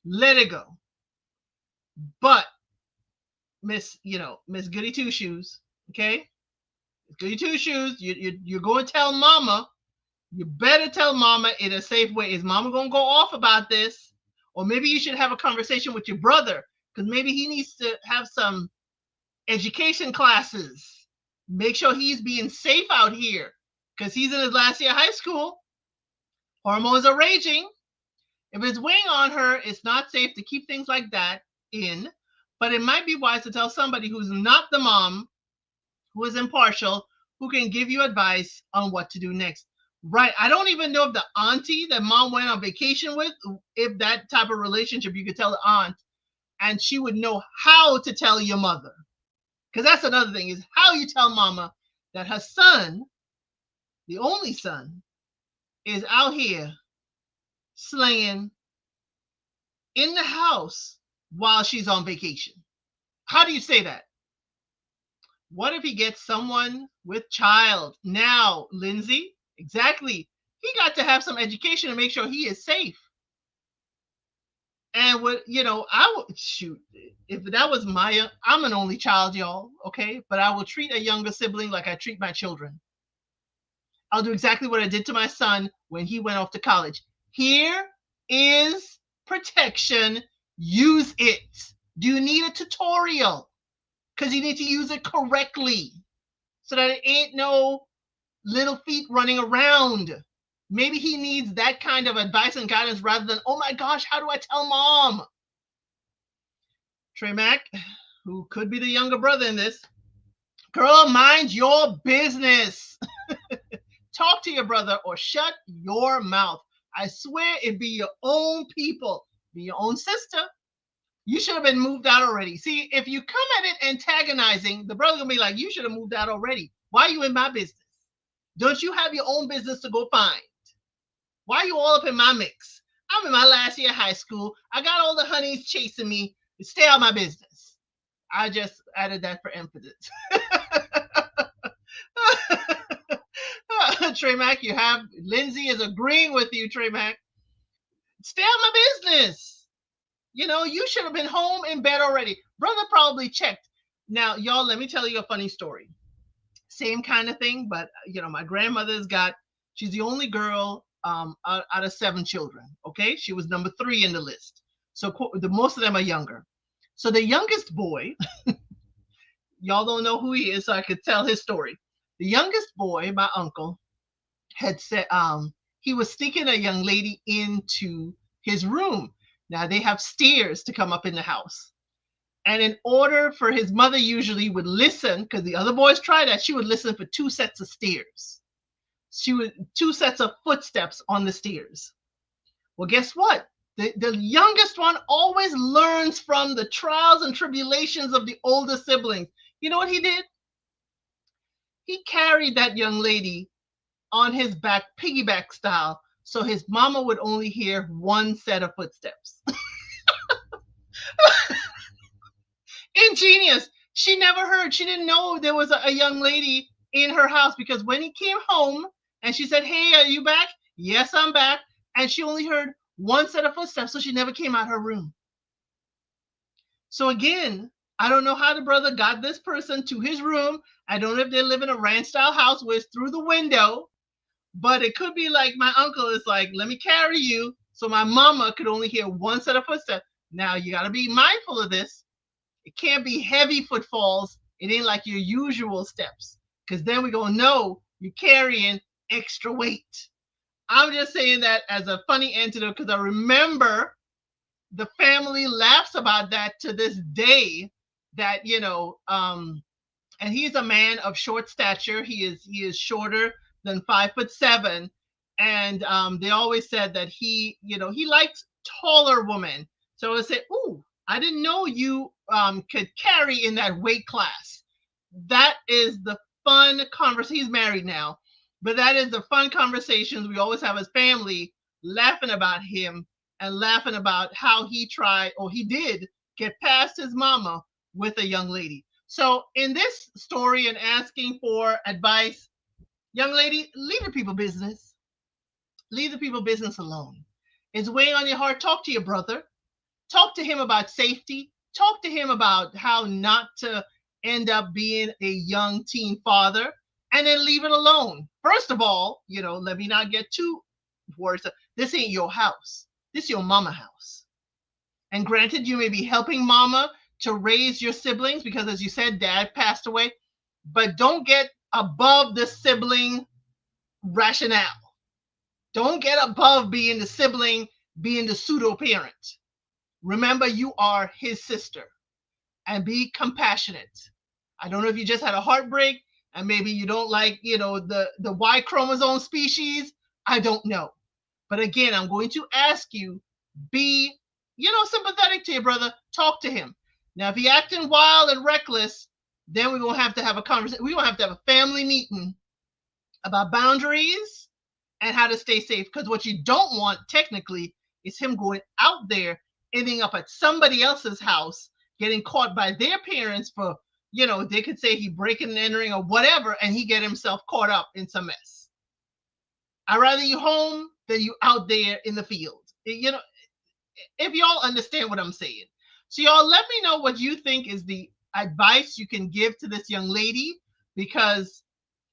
Let it go. But Miss Goody Two Shoes, okay? Goody Two Shoes, you're going to tell mama. You better tell mama in a safe way. Is mama going to go off about this? Or maybe you should have a conversation with your brother, because maybe he needs to have some education classes. Make sure he's being safe out here, because he's in his last year of high school. Hormones are raging. If it's weighing on her, it's not safe to keep things like that in. But it might be wise to tell somebody who's not the mom, who is impartial, who can give you advice on what to do next. Right. I don't even know if the auntie that mom went on vacation with, if that type of relationship, you could tell the aunt and she would know how to tell your mother. Because that's another thing, is how you tell mama that her son, the only son, is out here slinging in the house while she's on vacation. How do you say that? What if he gets someone with child? Now, Lindsay, exactly. He got to have some education to make sure he is safe. And I would shoot if that was I'm an only child, y'all, okay? But I will treat a younger sibling like I treat my children. I'll do exactly what I did to my son when he went off to college. Here is protection. Use it. Do you need a tutorial? Because you need to use it correctly so that it ain't no little feet running around. Maybe he needs that kind of advice and guidance rather than, oh my gosh, how do I tell mom? Trey Mack, who could be the younger brother in this, girl, mind your business. Talk to your brother or shut your mouth. I swear it'd be your own people, be your own sister. You should have been moved out already. See, if you come at it antagonizing, the brother gonna be like, you should have moved out already. Why are you in my business? Don't you have your own business to go find? Why are you all up in my mix? I'm in my last year of high school. I got all the honeys chasing me. Stay out of my business. I just added that for emphasis. Trey Mack, you have Lindsay is agreeing with you, Trey Mack. Stay out of my business. You should have been home in bed already. Brother probably checked. Now, y'all, let me tell you a funny story. Same kind of thing, but my grandmother's she's the only girl out of 7 children. Okay, she was number 3 in the list. So most of them are younger. So the youngest boy, y'all don't know who he is, so I could tell his story. The youngest boy, my uncle, had said he was sneaking a young lady into his room. Now they have stairs to come up in the house. And in order for his mother usually would listen, because the other boys tried that, she would listen for 2 sets of stairs. 2 sets of footsteps on the stairs. Well, guess what? The youngest one always learns from the trials and tribulations of the older siblings. You know what he did? He carried that young lady on his back, piggyback style, so his mama would only hear 1 set of footsteps. Ingenious. She never heard. She didn't know there was a young lady in her house, because when he came home and she said, hey, are you back? Yes, I'm back. And she only heard 1 set of footsteps, so she never came out her room. So again, I don't know how the brother got this person to his room. I don't know if they live in a ranch style house where it's through the window, but it could be like my uncle is like, let me carry you. So my mama could only hear one set of footsteps. Now you got to be mindful of this. It can't be heavy footfalls. It ain't like your usual steps, because then we're going to know you're carrying extra weight. I'm just saying that as a funny antidote, because I remember the family laughs about that to this day, that, and he's a man of short stature. He is shorter than 5'7", and they always said that he likes taller women. So I said, "Ooh, I didn't know you could carry in that weight class." That is the fun conversation. He's married now, but that is the fun conversations we always have as family, laughing about him and laughing about how he tried, or he did, get past his mama with a young lady. So in this story and asking for advice, young lady, leave the people business. Leave the people business alone. It's weighing on your heart. Talk to your brother. Talk to him about safety. Talk to him about how not to end up being a young teen father, and then leave it alone. First of all, let me not get too worried. This ain't your house. This is your mama house. And granted, you may be helping mama to raise your siblings because, as you said, dad passed away, but don't get above the sibling rationale. Don't get above being the sibling, being the pseudo parent. Remember, you are his sister, and be compassionate. I don't know if you just had a heartbreak and maybe you don't like, the Y chromosome species. I don't know. But again, I'm going to ask you, be, sympathetic to your brother. Talk to him. Now, if he acting wild and reckless, then we're going to have a conversation. We're going to have a family meeting about boundaries and how to stay safe. Because what you don't want, technically, is him going out there, ending up at somebody else's house, getting caught by their parents for, they could say he breaking and entering or whatever, and he get himself caught up in some mess. I'd rather you home than you out there in the field. If y'all understand what I'm saying. So y'all let me know what you think is the advice you can give to this young lady, because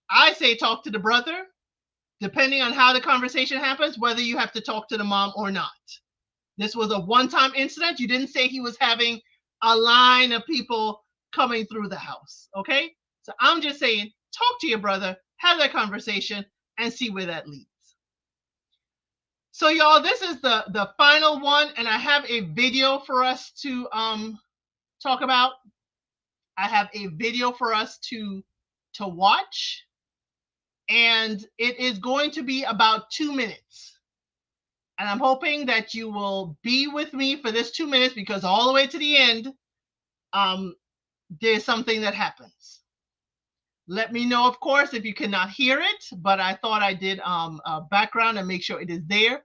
I say talk to the brother, depending on how the conversation happens, whether you have to talk to the mom or not. This was a one-time incident. You didn't say he was having a line of people coming through the house, okay? So I'm just saying, talk to your brother, have that conversation, and see where that leads. So y'all, this is the final one, and I have a video for us to talk about. I have a video for us to watch, and it is going to be about 2 minutes. And I'm hoping that you will be with me for this 2 minutes, because all the way to the end, there's something that happens. Let me know, of course, if you cannot hear it, but I thought I did a background and make sure it is there.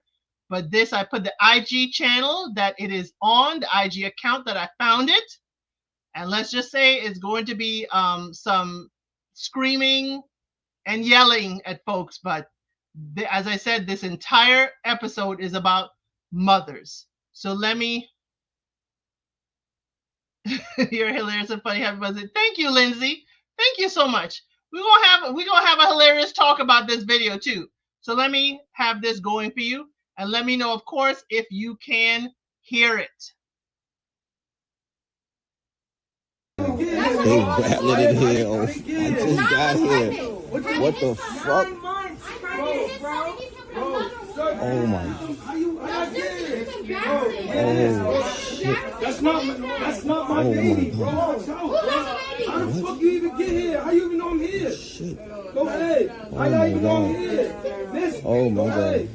But this, I put the IG channel that it is on, the IG account that I found it. And let's just say it's going to be some screaming and yelling at folks. But as I said, this entire episode is about mothers. So let me... You're hilarious and funny. Happy birthday. Thank you, Lindsay. Thank you so much. We're gonna have a hilarious talk about this video too. So let me have this going for you, and let me know, of course, if you can hear it. They rattling in here. I just got here. What the fuck? Oh my. Oh shit. That's not my baby, bro. How the fuck you even get here? How you even know I'm here? Shit. Go ahead. How y'all even know I'm here? Oh my god.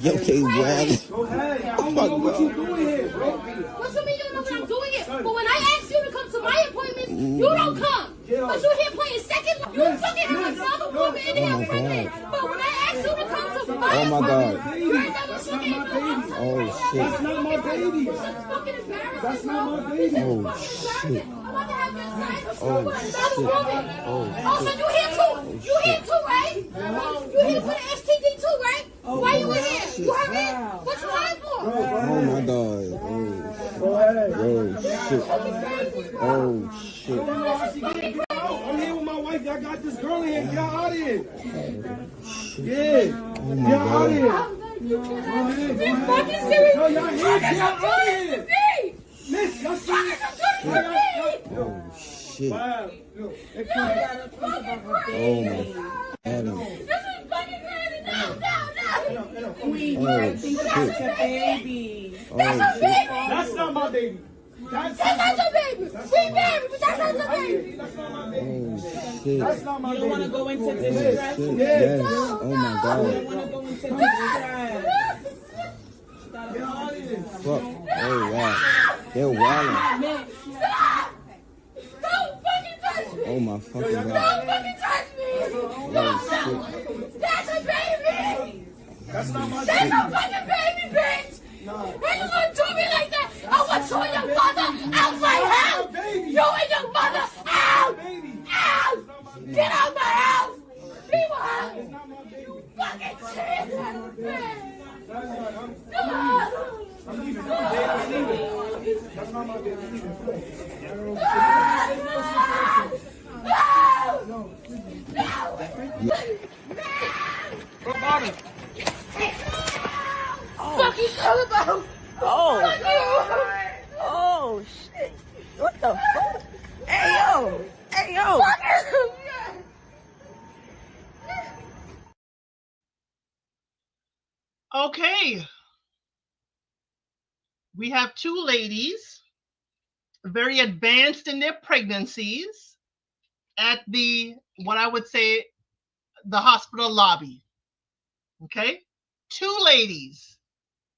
Yo, they rattling. Go ahead. I don't know what you doing here, bro. What you mean you don't know what I'm doing it? But when I ask you to come to my appointments, you don't come. But you're here playing second. You fucking have another woman in here pregnant. But when I ask you to come to my Oh my god. you're never fucking come. Oh shit. That's not my baby. That's fucking embarrassing. That's not my baby. Oh shit. I'm about to have your son Oh with shit. another woman. Oh Oh, so you here too? You here too, right? You here for the STD too, right? Why you in there? You hurt me? What you lying for? Oh my God. Oh shit. I'm here with my wife. Y'all got this girl in here. Get out of here. Yeah. Get out of here. You fucking serious? No, y'all here. Get out of here. Miss, y'all see it? Oh shit. Wow. Oh my God. This is fucking crazy. No. Queen, I think that's your baby. That's her baby. That's not my baby. That's not your baby. We married, but that's not your baby. That's not my baby. Oh shit. That's not my You don't want to baby. go into distress. Shit. You Yes. Oh my don't God. want to go into distress. Get out of here. Fuck. Oh wow. They're wilding. Don't fucking touch me. Oh my fucking Don't God. fucking touch me. Oh shit. That's a baby. That's not my That's baby. a fucking baby, bitch. And you gonna do me like that? I want you and your mother out my house. You and your mother out. Out. Get out my house. People out. You fucking shit. I'm leaving. That's not my baby. Fuck you talking about? Oh, shit. What the fuck? Hey, yo. Okay. We have two ladies, very advanced in their pregnancies, at what I would say, the hospital lobby. Okay? Two ladies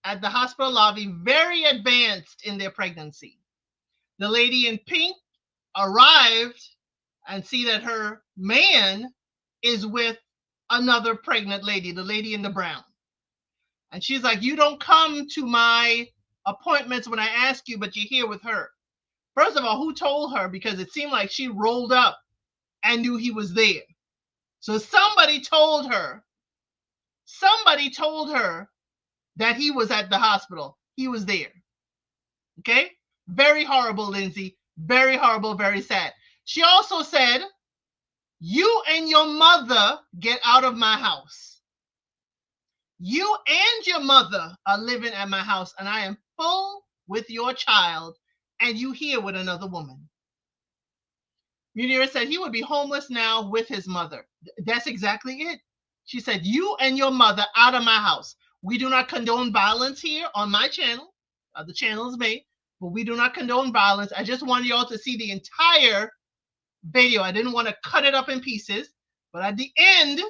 at the hospital lobby, very advanced in their pregnancy. The lady in pink arrived and see that her man is with another pregnant lady, the lady in the brown. And she's like, you don't come to my appointments when I ask you, but you're here with her. First of all, who told her? Because it seemed like she rolled up and knew he was there. So somebody told her that he was at the hospital. He was there. Okay? Very horrible, Lindsay. Very horrible, very sad. She also said, you and your mother get out of my house. You and your mother are living at my house, and I am full with your child, and you here with another woman. Munira said he would be homeless now with his mother. That's exactly it. She said, you and your mother out of my house. We do not condone violence here on my channel. The channel is made, but we do not condone violence. I just wanted y'all to see the entire video. I didn't want to cut it up in pieces, but at the end,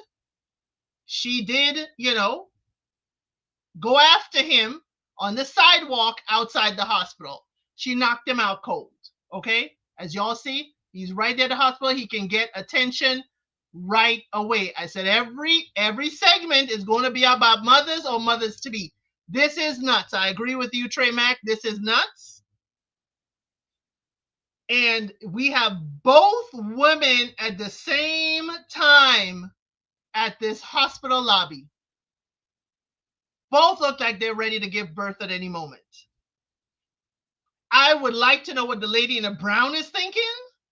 she did, go after him on the sidewalk outside the hospital. She knocked him out cold. Okay? As y'all see, he's right there at the hospital. He can get attention right away. I said every segment is going to be about mothers or mothers to be. This is nuts. I agree with you, Trey Mack. This is nuts. And we have both women at the same time at this hospital lobby. Both look like they're ready to give birth at any moment. I would like to know what the lady in the brown is thinking,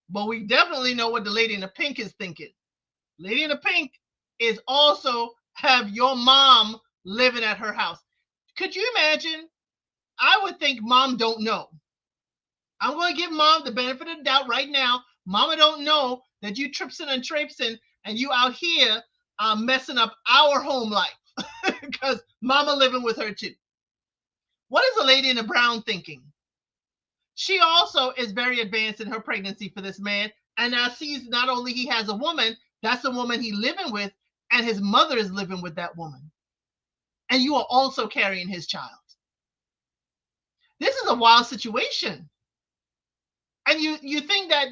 but we definitely know what the lady in the pink is thinking. Lady in the pink is also have your mom living at her house. Could you imagine? I would think mom don't know. I'm going to give mom the benefit of the doubt right now. Mama don't know that you tripsing and traipsing and you out here messing up our home life because mama living with her too. What is the lady in the brown thinking? She also is very advanced in her pregnancy for this man, and now sees not only he has a woman, that's the woman he's living with, and his mother is living with that woman. And you are also carrying his child. This is a wild situation. And you think that,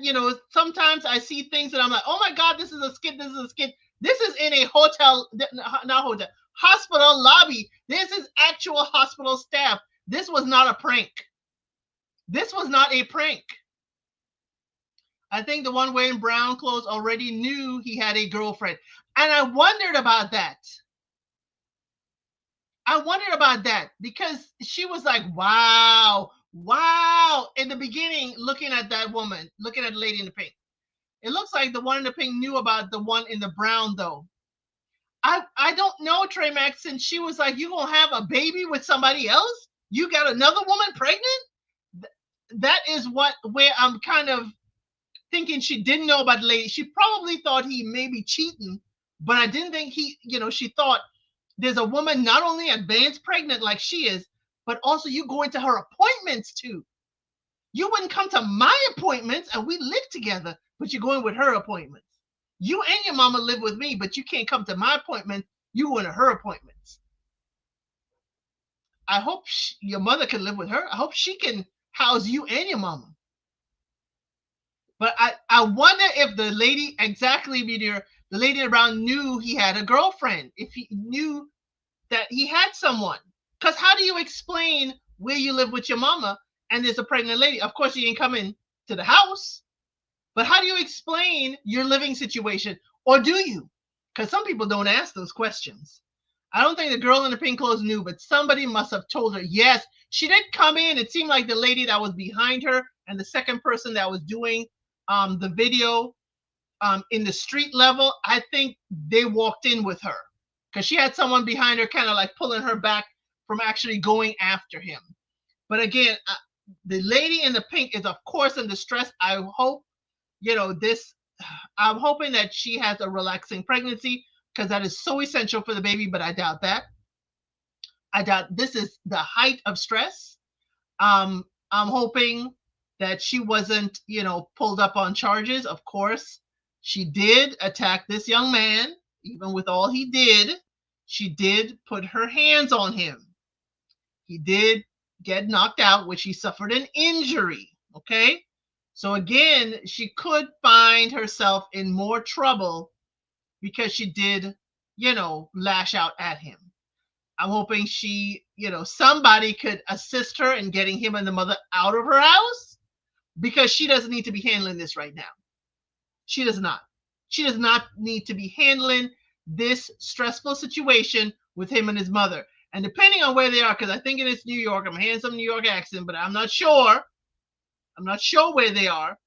sometimes I see things and I'm like, oh my God, this is a skit. This is in a hospital lobby. This is actual hospital staff. This was not a prank. This was not a prank. I think the one wearing brown clothes already knew he had a girlfriend. And I wondered about that. I wondered about that because she was like, wow, wow. In the beginning, looking at that woman, looking at the lady in the pink. It looks like the one in the pink knew about the one in the brown, though. I don't know, Trey Max, since she was like, you gonna have a baby with somebody else? You got another woman pregnant? That is where I'm kind of thinking she didn't know about the lady. She probably thought he may be cheating, but I didn't think she thought there's a woman not only advanced pregnant like she is, but also you go into her appointments too. You wouldn't come to my appointments and we live together, but you're going with her appointments. You and your mama live with me, but you can't come to my appointment. You go into her appointments. I hope your mother can live with her. I hope she can house you and your mama. But I wonder if the lady, exactly, Meteor, the lady around knew he had a girlfriend, if he knew that he had someone. Because how do you explain where you live with your mama and there's a pregnant lady? Of course, you ain't coming to the house. But how do you explain your living situation? Or do you? Because some people don't ask those questions. I don't think the girl in the pink clothes knew, but somebody must have told her. Yes, she did come in. It seemed like the lady that was behind her and the second person that was doing the video in the street level, I think they walked in with her because she had someone behind her kind of like pulling her back from actually going after him. But again, the lady in the pink is, of course, in distress. I hope, I'm hoping that she has a relaxing pregnancy because that is so essential for the baby, but I doubt that. I doubt this is the height of stress. I'm hoping that she wasn't, pulled up on charges. Of course, she did attack this young man, even with all he did. She did put her hands on him. He did get knocked out, which he suffered an injury. Okay. So again, she could find herself in more trouble because she did, lash out at him. I'm hoping somebody could assist her in getting him and the mother out of her house because she doesn't need to be handling this right now. She does not. She does not need to be handling this stressful situation with him and his mother. And depending on where they are, because I think it's New York, I'm hearing some New York accent, but I'm not sure. I'm not sure where they are.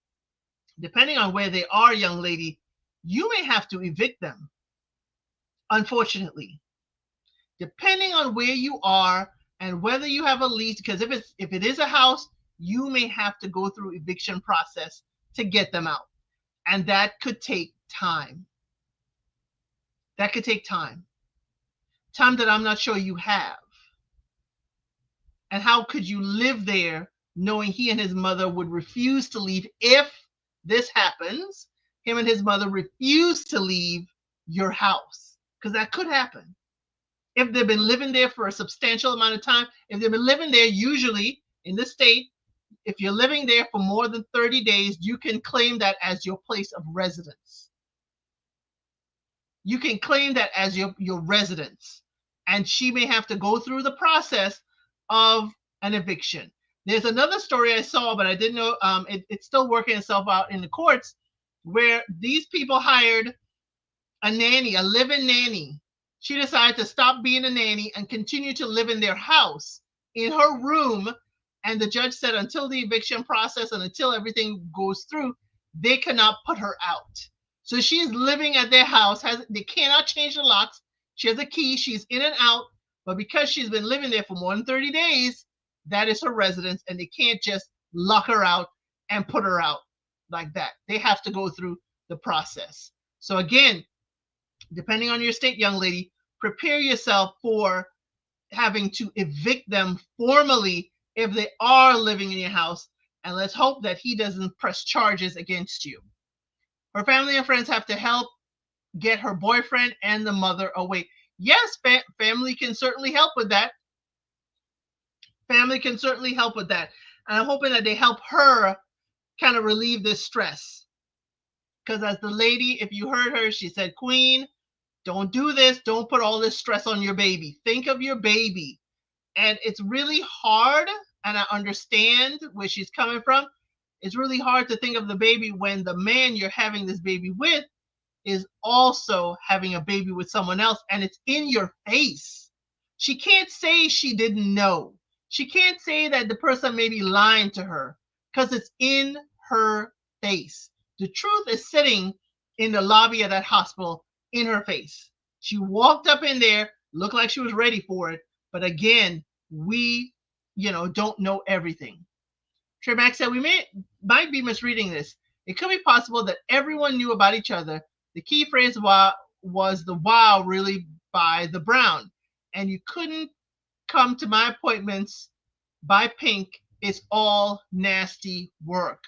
Depending on where they are, young lady, you may have to evict them. Unfortunately, depending on where you are and whether you have a lease, because if it is a house, you may have to go through eviction process to get them out. And that could take time. That could take time. Time that I'm not sure you have. And how could you live there knowing he and his mother would refuse to leave if this happens? Him and his mother refuse to leave your house, because that could happen. If they've been living there for a substantial amount of time, if they've been living there, usually in this state, if you're living there for more than 30 days, you can claim that as your place of residence. You can claim that as your residence. And she may have to go through the process of an eviction. There's another story I saw, but I didn't know, it's still working itself out in the courts, where these people hired a nanny, a live-in nanny. She decided to stop being a nanny and continue to live in their house, in her room. And the judge said until the eviction process and until everything goes through, they cannot put her out. So she's living at their house. They cannot change the locks. She has a key. She's in and out. But because she's been living there for more than 30 days, that is her residence. And they can't just lock her out and put her out like that. They have to go through the process. So again, depending on your state, young lady, prepare yourself for having to evict them formally if they are living in your house. And let's hope that he doesn't press charges against you. Her family and friends have to help get her boyfriend and the mother away. Yes, family can certainly help with that. Family can certainly help with that. And I'm hoping that they help her kind of relieve this stress. Because as the lady, if you heard her, she said, Queen, don't do this. Don't put all this stress on your baby. Think of your baby. And it's really hard, and I understand where she's coming from. It's really hard to think of the baby when the man you're having this baby with is also having a baby with someone else, and it's in your face. She can't say she didn't know. She can't say that the person may be lying to her because it's in her face. The truth is sitting in the lobby of that hospital in her face. She walked up in there, looked like she was ready for it. But again, we, don't know everything. Trey Mack said, might be misreading this. It could be possible that everyone knew about each other. The key phrase was the wow really by the Brown. And you couldn't come to my appointments by Pink. It's all nasty work.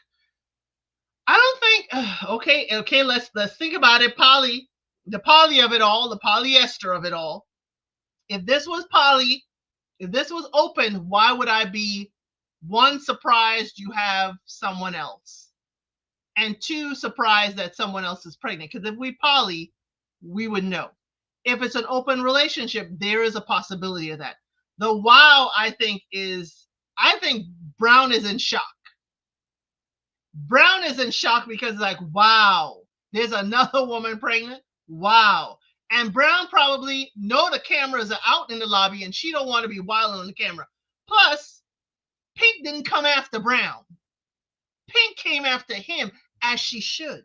I don't think okay, let's think about it. The poly of it all, the polyester of it all. If this was poly, if this was open, why would I be one, surprised you have someone else, and two, surprised that someone else is pregnant? Because if we poly, we would know. If it's an open relationship, there is a possibility of that. The wow, I think Brown is in shock. Brown is in shock because like, wow, there's another woman pregnant. Wow. And Brown probably know the cameras are out in the lobby and she don't want to be wilding on the camera. Plus, Pink didn't come after Brown. Pink came after him, as she should.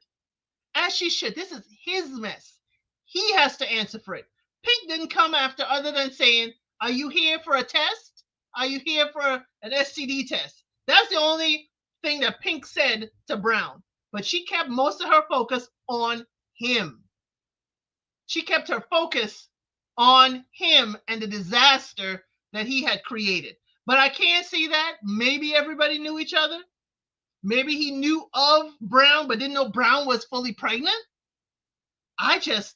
As she should. This is his mess. He has to answer for it. Pink didn't come after other than saying, are you here for a test? Are you here for an STD test? That's the only thing that Pink said to Brown. But she kept most of her focus on him. She kept her focus on him and the disaster that he had created. But I can't see that. Maybe everybody knew each other. Maybe he knew of Brown, but didn't know Brown was fully pregnant. I just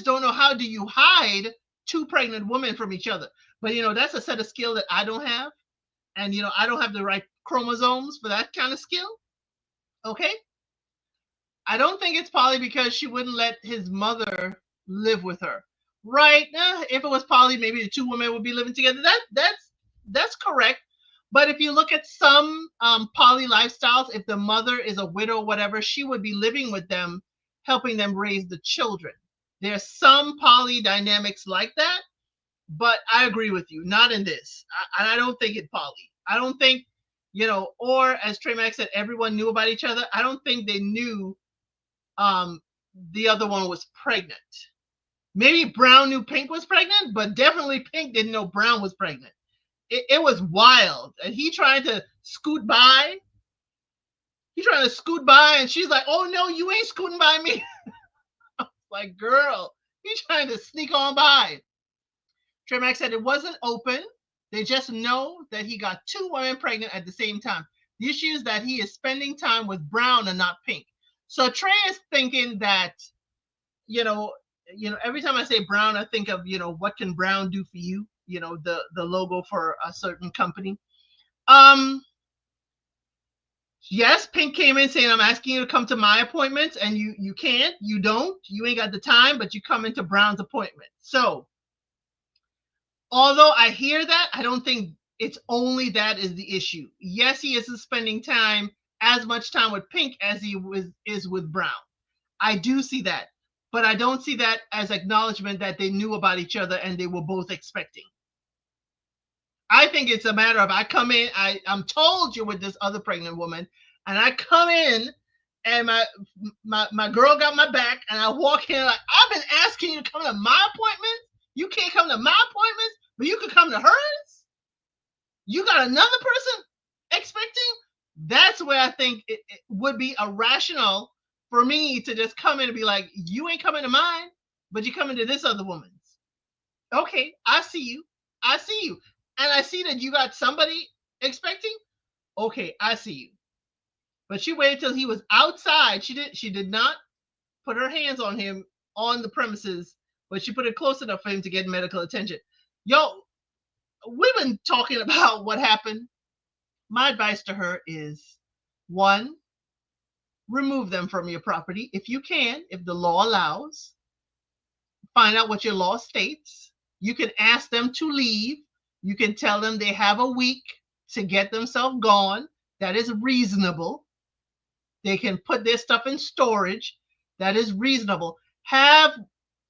don't know, how do you hide two pregnant women from each other? But that's a set of skill that I don't have. And I don't have the right chromosomes for that kind of skill. Okay. I don't think it's poly because she wouldn't let his mother live with her. Right. If it was poly, maybe the two women would be living together. That's correct. But if you look at some poly lifestyles, if the mother is a widow or whatever, she would be living with them, helping them raise the children. There's some poly dynamics like that, but I agree with you, not in this. I don't think it's poly. I don't think, or as Trey Mack said, everyone knew about each other. I don't think they knew the other one was pregnant. Maybe Brown knew Pink was pregnant, but definitely Pink didn't know Brown was pregnant. It was wild. And he tried to scoot by. And she's like, oh, no, you ain't scooting by me. Like, girl, he's trying to sneak on by. Trey Mack said it wasn't open. They just know that he got two women pregnant at the same time. The issue is that he is spending time with Brown and not Pink. So Trey is thinking that, every time I say Brown, I think of, what can Brown do for you? The logo for a certain company. Yes, Pink came in saying, I'm asking you to come to my appointments, and you can't, you don't, you ain't got the time, but you come into Brown's appointment. So, although I hear that, I don't think it's only that is the issue. Yes, he isn't spending as much time with Pink as he is with Brown. I do see that, but I don't see that as acknowledgement that they knew about each other and they were both expecting. I think it's a matter of, I come in, I'm told you're with this other pregnant woman, and I come in and my girl got my back, and I walk in like, I've been asking you to come to my appointment. You can't come to my appointments, but you can come to hers. You got another person expecting. That's where I think it would be irrational for me to just come in and be like, you ain't coming to mine, but you coming to this other woman's. Okay, I see you. And I see that you got somebody expecting. Okay, I see you. But she waited till he was outside. She did not put her hands on him on the premises, but she put it close enough for him to get medical attention. Yo, we've been talking about what happened. My advice to her is, one, remove them from your property if you can, if the law allows. Find out what your law states. You can ask them to leave. You can tell them they have a week to get themselves gone. That is reasonable. They can put their stuff in storage. That is reasonable. Have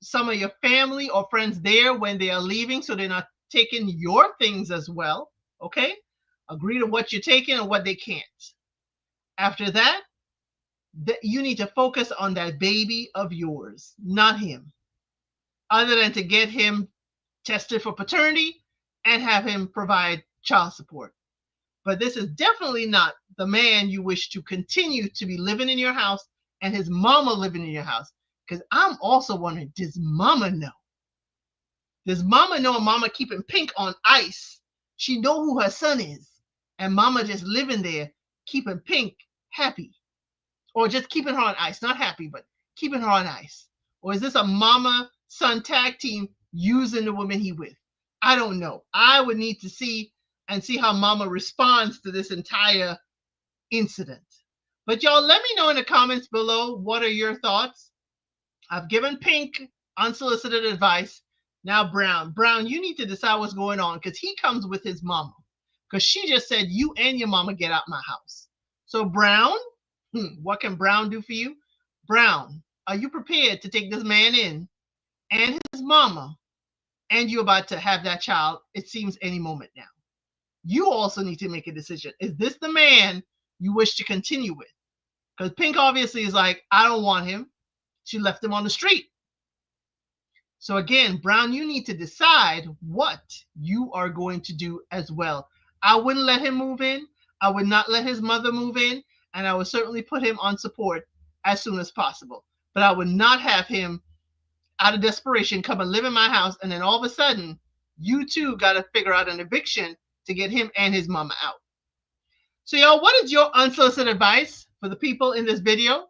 some of your family or friends there when they are leaving, so they're not taking your things as well. Okay? Agree to what you're taking and what they can't. After that, you need to focus on that baby of yours, not him, other than to get him tested for paternity and have him provide child support. But this is definitely not the man you wish to continue to be living in your house and his mama living in your house. Because I'm also wondering, does mama know? Does mama know mama keeping Pink on ice? She know who her son is. And mama just living there, keeping Pink happy. Or just keeping her on ice. Not happy, but keeping her on ice. Or is this a mama-son tag team using the woman he with? I don't know. I would need to see how mama responds to this entire incident. But y'all, let me know in the comments below, what are your thoughts? I've given Pink unsolicited advice. Now Brown, you need to decide what's going on, because he comes with his mama. Because she just said, you and your mama get out my house. So Brown, what can Brown do for you? Brown, are you prepared to take this man in and his mama, and you're about to have that child, it seems, any moment now? You also need to make a decision. Is this the man you wish to continue with? Because Pink obviously is like, I don't want him. She left him on the street. So again, Brown, you need to decide what you are going to do as well. I wouldn't let him move in. I would not let his mother move in. And I would certainly put him on support as soon as possible. But I would not have him, out of desperation, come and live in my house. And then all of a sudden, you two got to figure out an eviction to get him and his mama out. So y'all, what is your unsolicited advice for the people in this video?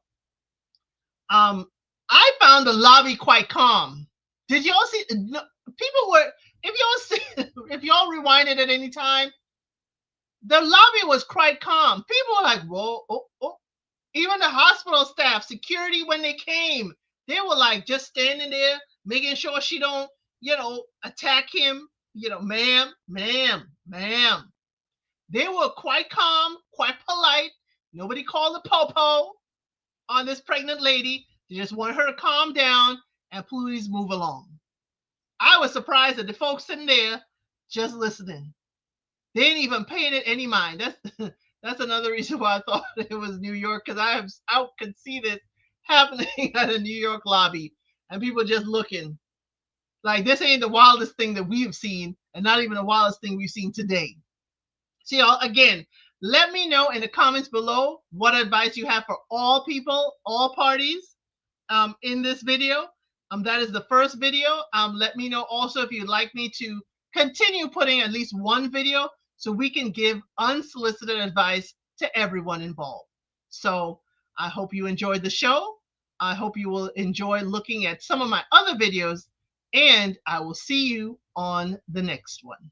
I found the lobby quite calm. Did y'all see? People were, if y'all rewind it at any time, the lobby was quite calm. People were like, whoa, oh. Even the hospital staff, security, when they came, they were like just standing there, making sure she don't, attack him. Ma'am. They were quite calm, quite polite. Nobody called a popo on this pregnant lady. They just want her to calm down and please move along. I was surprised that the folks sitting there just listening. They ain't even paying it any mind. That's another reason why I thought it was New York, because I could see this happening at a New York lobby and people just looking like this ain't the wildest thing that we've seen, and not even the wildest thing we've seen today. So y'all, again, let me know in the comments below what advice you have for all people, all parties in this video. That is the first video. Let me know also if you'd like me to continue putting at least one video so we can give unsolicited advice to everyone involved. So I hope you enjoyed the show. I hope you will enjoy looking at some of my other videos, and I will see you on the next one.